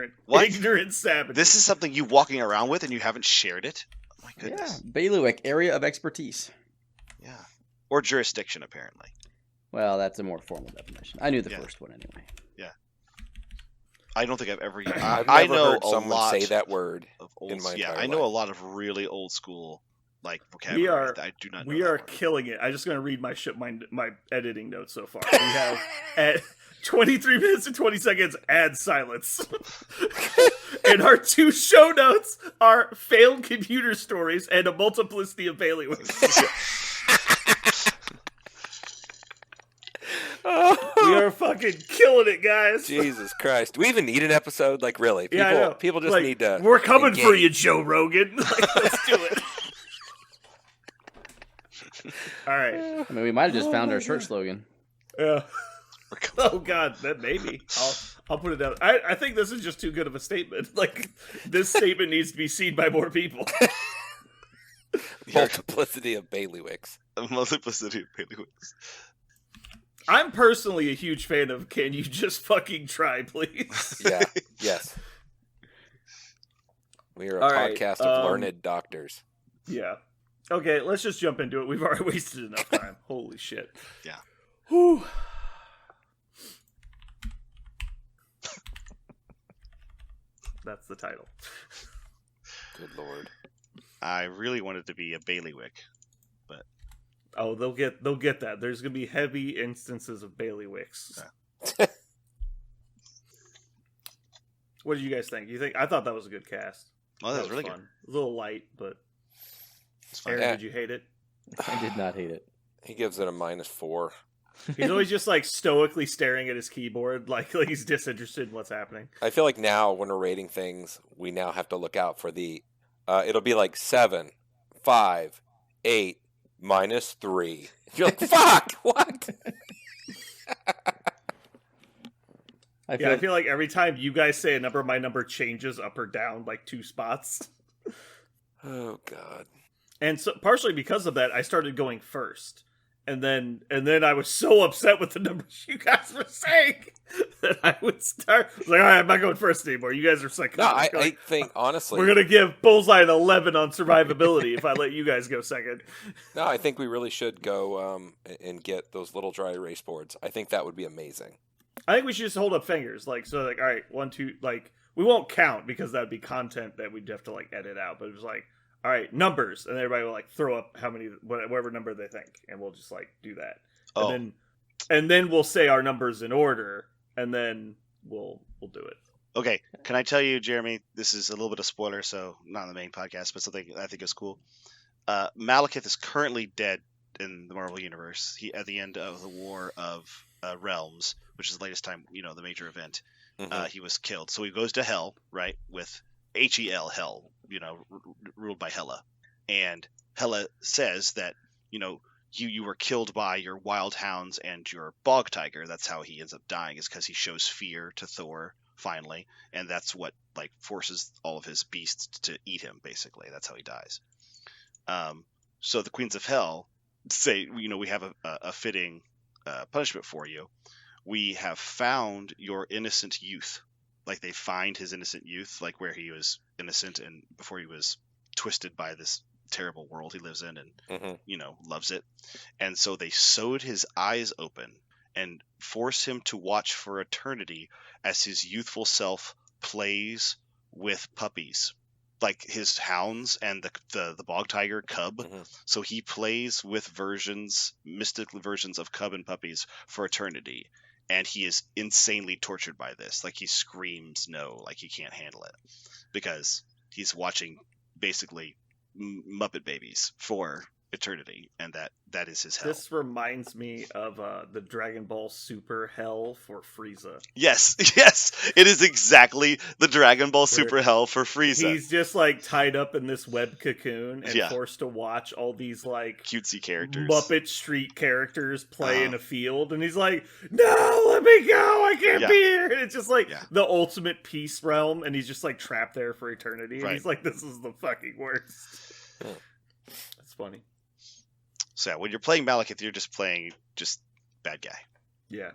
ignorant savages." This is something you walking around with and you haven't shared it. Oh my Yeah, goodness. bailiwick, area of expertise. Yeah. Or jurisdiction, apparently. Well, that's a more formal definition. I knew the Yeah. first one anyway. I don't think I've ever. I've I never know heard a someone lot say that word. of old. in my Yeah, entire I know life. a lot of really old school like vocabulary. are- that I do not know. We that are word. killing it. I'm just gonna read my editing notes so far. We have at 23 minutes and 20 seconds add silence. And our 2 show notes are failed computer stories and a multiplicity of bailiwicks. We are fucking killing it, guys. Jesus Christ. Do we even need an episode? Like, really? People, Yeah, I know. people just Like, need to. We're coming for engage. you, Joe Rogan. Like, let's do it. All right. I mean, we might have just found our shirt slogan. Yeah. Oh God, that maybe. I'll put it down. I think this is just too good of a statement. Like, this statement needs to be seen by more people. Multiplicity of bailiwicks. A multiplicity of bailiwicks. I'm personally a huge fan of "Can you just fucking try, please?" Yeah. Yes. We are a All right, podcast of learned doctors. Yeah. Okay, let's just jump into it. We've already wasted enough time. Holy shit. Yeah. Whew. That's the title. Good Lord. I really wanted to be a bailiwick. Oh, they'll get that. There's gonna be heavy instances of bailiwicks. Yeah. What did you guys think? I thought that was a good cast. Oh, that was really fun. A little light, but It's fine. Aaron, Yeah. did you hate it? I did not hate it. He gives it a -4. He's always just like stoically staring at his keyboard, like he's disinterested in what's happening. I feel like now when we're rating things, we now have to look out for the. It'll be like 7, 5, 8, -3. You're like, fuck, what? I Yeah, I feel like every time you guys say a number, my number changes up or down like 2 spots. Oh God. And so partially because of that, I started going first. And then I was so upset with the numbers you guys were saying that I would start. I was like, all right, I'm not going first anymore. You guys are second. No, I think honestly, we're gonna give Bullseye an 11 on survivability if I let you guys go second. no, I think we really should go and get those little dry erase boards. I think that would be amazing. I think we should just hold up fingers, like so, like all right, 1, 2, like we won't count because that would be content that we'd have to like edit out. But it was like, all right, numbers, and everybody will like throw up how many, whatever number they think, and we'll just like do that. Oh. And then we'll say our numbers in order, and then we'll do it. Okay, can I tell you, Jeremy? This is a little bit of spoiler, so not on the main podcast, but something I think is cool. Malekith is currently dead in the Marvel Universe. He at the end of the War of Realms, which is the latest time, the major event. Mhm. He was killed, so he goes to Hell, right? With Hel, ruled by Hela, and Hela says that you were killed by your wild hounds and your bog tiger. That's how he ends up dying, is because he shows fear to Thor finally, and that's what like forces all of his beasts to eat him. Basically, that's how he dies. So the Queens of Hell say, we have a fitting punishment for you. We have found your innocent youth. Like they find his innocent youth, like where he was innocent and before he was twisted by this terrible world he lives in and Mhm. loves it. And so they sewed his eyes open and force him to watch for eternity as his youthful self plays with puppies, like his hounds and the bog tiger cub. Mhm. So he plays with mystical versions of cub and puppies for eternity. And he is insanely tortured by this. Like he screams no, like he can't handle it because he's watching basically Muppet babies for eternity, and that is his hell. This reminds me of the Dragon Ball Super Hell for Frieza. Yes, it is exactly the Dragon Ball Super Hell for Frieza. He's just like tied up in this web cocoon and Yeah. forced to watch all these like Cutesy characters. Muppet Street characters play in a field, and he's like, "No, let me go! I can't Yeah. be here!" And it's just like Yeah. the ultimate peace realm, and he's just like trapped there for eternity. And Right. he's like, "This is the fucking worst." Yeah. That's funny. So yeah, when you're playing Malekith, you're just playing bad guy. Yeah,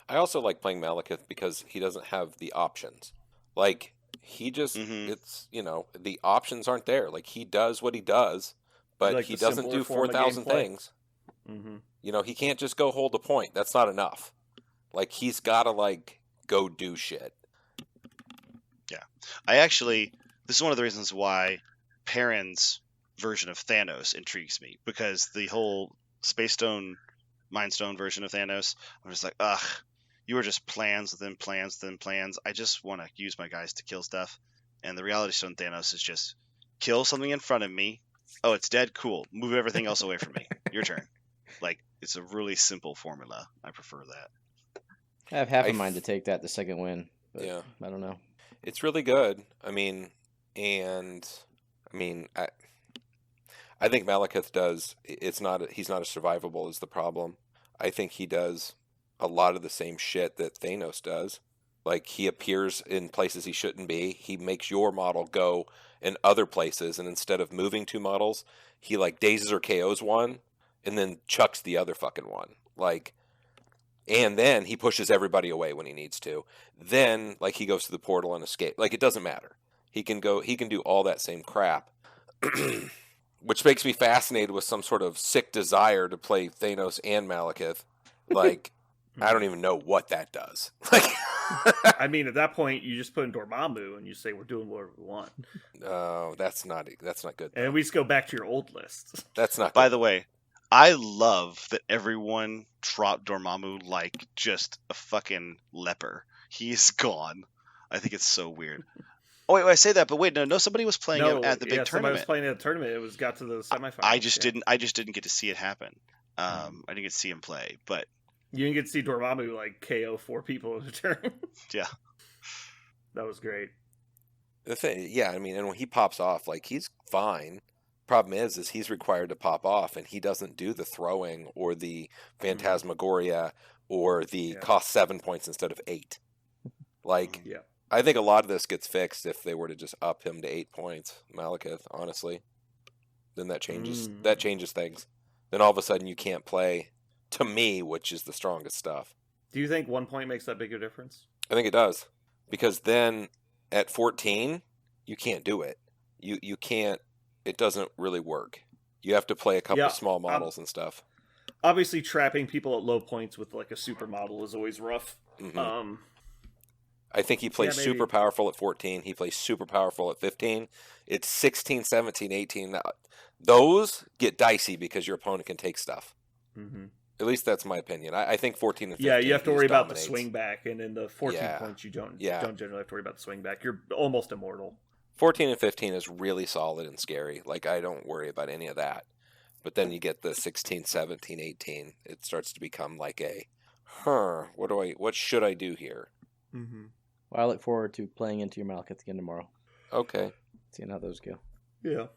I also like playing Malekith because he doesn't have the options. Like he just, Mhm. it's the options aren't there. Like he does what he does, but like he the doesn't simpler do form of 4,000 gameplay. things. mm-hmm. He can't just go hold a point. That's not enough. Like he's got to like go do shit. This is one of the reasons why Perrin's version of Thanos intrigues me, because the whole Space Stone, Mind Stone version of Thanos, I'm just like, ugh, you are just plans within plans within plans. I just want to use my guys to kill stuff. And the Reality Stone Thanos is just kill something in front of me. Oh, it's dead? Cool. Move everything else away from me. Your turn. Like, it's a really simple formula. I prefer that. I have half I a mind to take that the second win. But Yeah. I don't know. It's really good. I think Malekith does. He's not as survivable is the problem. I think he does a lot of the same shit that Thanos does. Like he appears in places he shouldn't be. He makes your model go in other places, and instead of moving 2 models, he like dazes or KOs one, and then chucks the other fucking one. Like, and then he pushes everybody away when he needs to. Then like he goes to the portal and escape. Like it doesn't matter. He can do all that same crap. Which makes me fascinated with some sort of sick desire to play Thanos and Malekith. Like, I don't even know what that does. Like, I mean, at that point, you just put in Dormammu and you say we're doing whatever we want, No, that's not good. and we just go back to your old list. That's not By good. the way, I love that everyone dropped Dormammu like just a fucking leper. He's gone. I think it's so weird. Oh wait, I say that, but wait, no, somebody was playing him at the big somebody was tournament. playing at a tournament. It got to the semifinals. I just yeah. didn't get to see it happen. I didn't get to see him play, but You didn't get to see Dormammu like KO 4 people in a turn. yeah. That was great. The thing, yeah, I mean, and when he pops off, like he's fine. Problem is he's required to pop off, and he doesn't do the throwing or the Phantasmagoria or the Yeah. cost 7 points instead of 8. Like, Yeah. I think a lot of this gets fixed if they were to just up him to 8 points, Malekith. Honestly, then that changes things. Then all of a sudden you can't play to me, which is the strongest stuff. Do you think 1 point makes that big a difference? I think it does, because then at 14 you can't do it. You can't. It doesn't really work. You have to play a couple Yeah, small models and stuff. Obviously, trapping people at low points with like a supermodel is always rough. Mhm. I think he plays maybe. super powerful at 14. He plays super powerful at 15. It's 16, 17, 18. Now, those get dicey because your opponent can take stuff. Mm-hmm. At least that's my opinion. I think 14 and 15. Yeah, you have to he worry just about the dominates. swing back, and in the 14 Yeah. points, you don't Yeah. generally have to worry about the swing back. You're almost immortal. 14 and 15 is really solid and scary. Like, I don't worry about any of that. But then you get the 16, 17, 18. It starts to become like what should I do here? Mm-hmm. Well, I look forward to playing into your Malekith again tomorrow. Okay. Seeing how those go. Yeah.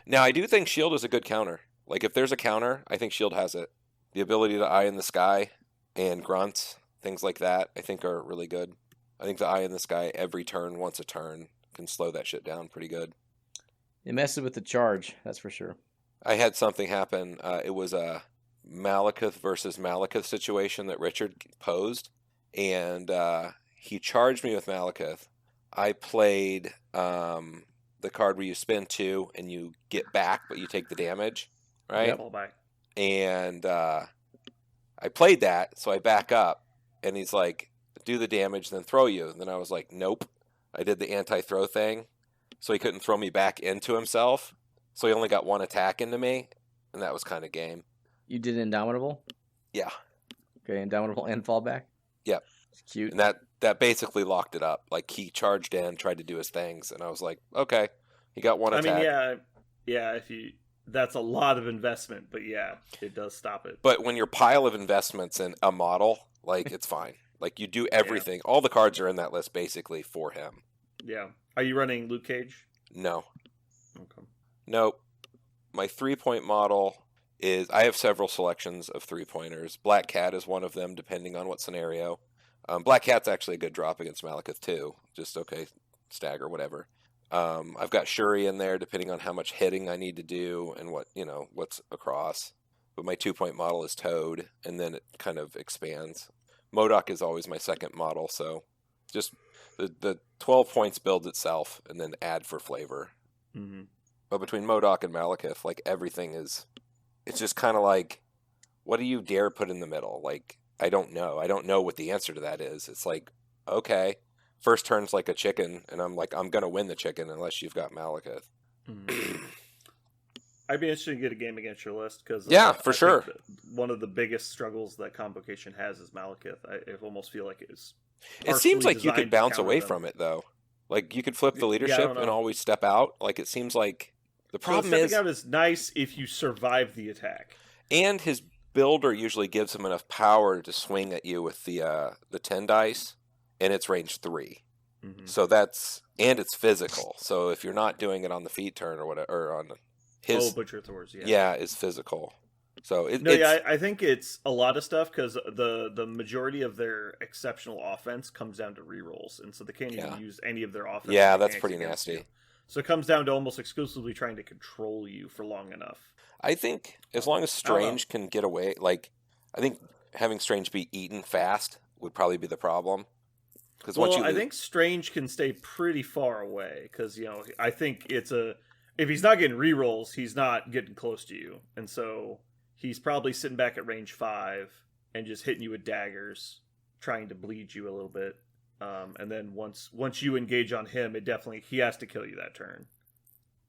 Now, I do think Shield is a good counter. Like, if there's a counter, I think Shield has it. The ability to Eye in the Sky and grunts, things like that, I think are really good. I think the Eye in the Sky every turn, once a turn, can slow that shit down pretty good. It messes with the charge, that's for sure. I had something happen. It was a Malekith versus Malekith situation that Richard posed, and he charged me with Malekith. I played the card where you spend 2 and you get back, but you take the damage, right? Yep. Fall back. And I played that, so I back up, and he's like, do the damage, then throw you. And then I was like, nope. I did the anti-throw thing, so he couldn't throw me back into himself. So he only got 1 attack into me, and that was kind of game. You did Indomitable? Yeah. Okay, Indomitable and fallback? Yep. It's cute. And that basically locked it up. Like, he charged in, tried to do his things, and I was like, okay. He got 1 attack. I mean, yeah. That's a lot of investment, but yeah, it does stop it. But when your pile of investments in a model, like, it's fine. Like, you do everything. All the cards are in that list basically for him. Yeah. Are you running Luke Cage? No. Okay. Nope. My 3-point model is, I have several selections of 3-pointers. Black Cat is one of them, depending on what scenario. Black Cat's actually a good drop against Malekith too. Just okay, stagger, whatever. I've got Shuri in there, depending on how much hitting I need to do and what's across. But my 2-point model is Toad, and then it kind of expands. MODOK is always my second model, so just the 12 points builds itself, and then add for flavor. Mm-hmm. But between MODOK and Malekith, like, everything is, it's just kind of like, what do you dare put in the middle? Like, I don't know. I don't know what the answer to that is. It's like, okay, first turn's like a chicken, and I'm like, I'm going to win the chicken unless you've got Malekith. Mm-hmm. I'd be interested to get a game against your list because For sure. One of the biggest struggles that Convocation has is Malekith. I almost feel like It seems partially like you could designed to bounce counter away them. from it, though. Like, you could flip the Yeah, I leadership don't and know. always step out. Like, it seems like the problem stepping is, out is nice if you survive the attack. and his builder usually gives him enough power to swing at you with the 10 dice, and it's range 3. Mm-hmm. So and it's physical. So if you're not doing it on the feet turn or whatever, or on his, Butcher Thors, it's physical. So I think it's a lot of stuff because the majority of their exceptional offense comes down to rerolls, and so they can't even use any of their offense. Yeah, that's mechanics pretty against nasty. you. So it comes down to almost exclusively trying to control you for long enough. I think as long as Strange can get away, like, I think having Strange be eaten fast would probably be the problem. Because I think Strange can stay pretty far away because I think if he's not getting rerolls, he's not getting close to you, and so he's probably sitting back at range 5 and just hitting you with daggers, trying to bleed you a little bit. And then once you engage on him, he has to kill you that turn.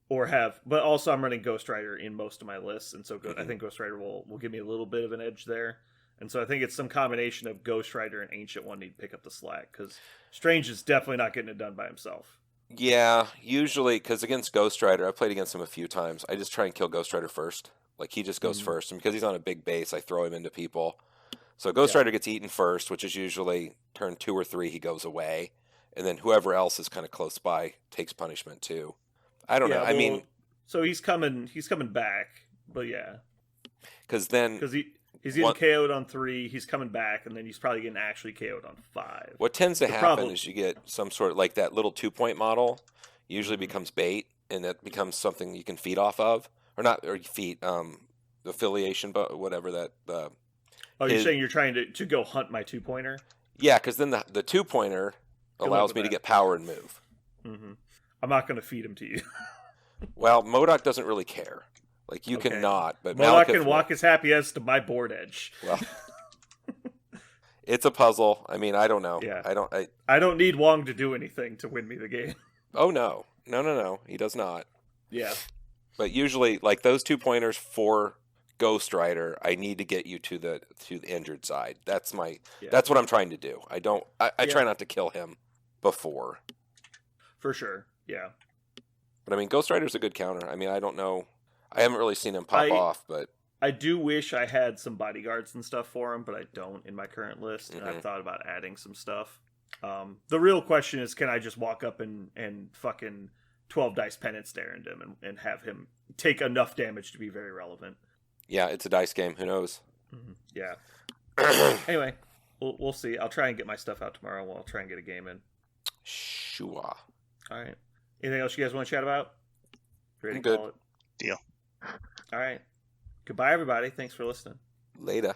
But also I'm running Ghost Rider in most of my lists, and so I think Ghost Rider will give me a little bit of an edge there. And so I think it's some combination of Ghost Rider and Ancient One need to pick up the slack, because Strange is definitely not getting it done by himself. Yeah, usually, because against Ghost Rider, I've played against him a few times. I just try and kill Ghost Rider first. Like, he just goes first. And because he's on a big base, I throw him into people. So Ghost Rider gets eaten first, which is usually turn 2 or 3, he goes away. And then whoever else is kind of close by takes punishment too. I don't know. I mean... So he's coming back, but yeah. Because then... Because he's getting KO'd on 3, he's coming back, and then he's probably getting actually KO'd on 5. What tends to happen is you get some sort of, like, that little 2-point model usually becomes bait, and it becomes something you can feed off of. Or not, or feed, affiliation, but whatever that... you're saying you're trying to go hunt my 2-pointer? Yeah, because then the 2-pointer allows me to get power and move. Mm-hmm. I'm not going to feed him to you. Well, MODOK doesn't really care. Like, you cannot, but MODOK can walk as happy as to my board edge. Well, it's a puzzle. I mean, I don't know. Yeah. I don't need Wong to do anything to win me the game. Oh, no. No. He does not. Yeah. But usually, like, those 2-pointers for Ghost Rider, I need to get you to the injured side. That's what I'm trying to do. I try not to kill him before. For sure. Yeah. But I mean, Ghost Rider's a good counter. I mean, I don't know. I haven't really seen him pop off, but I do wish I had some bodyguards and stuff for him, but I don't in my current list. And I've thought about adding some stuff. The real question is, can I just walk up and fucking 12 dice penance stare into him and have him take enough damage to be very relevant? Yeah, it's a dice game. Who knows? Mm-hmm. Yeah. Anyway, we'll see. I'll try and get my stuff out tomorrow. I'll try and get a game in. Sure. All right. Anything else you guys want to chat about? Ready to Good. call it? Deal. All right. Goodbye, everybody. Thanks for listening. Later.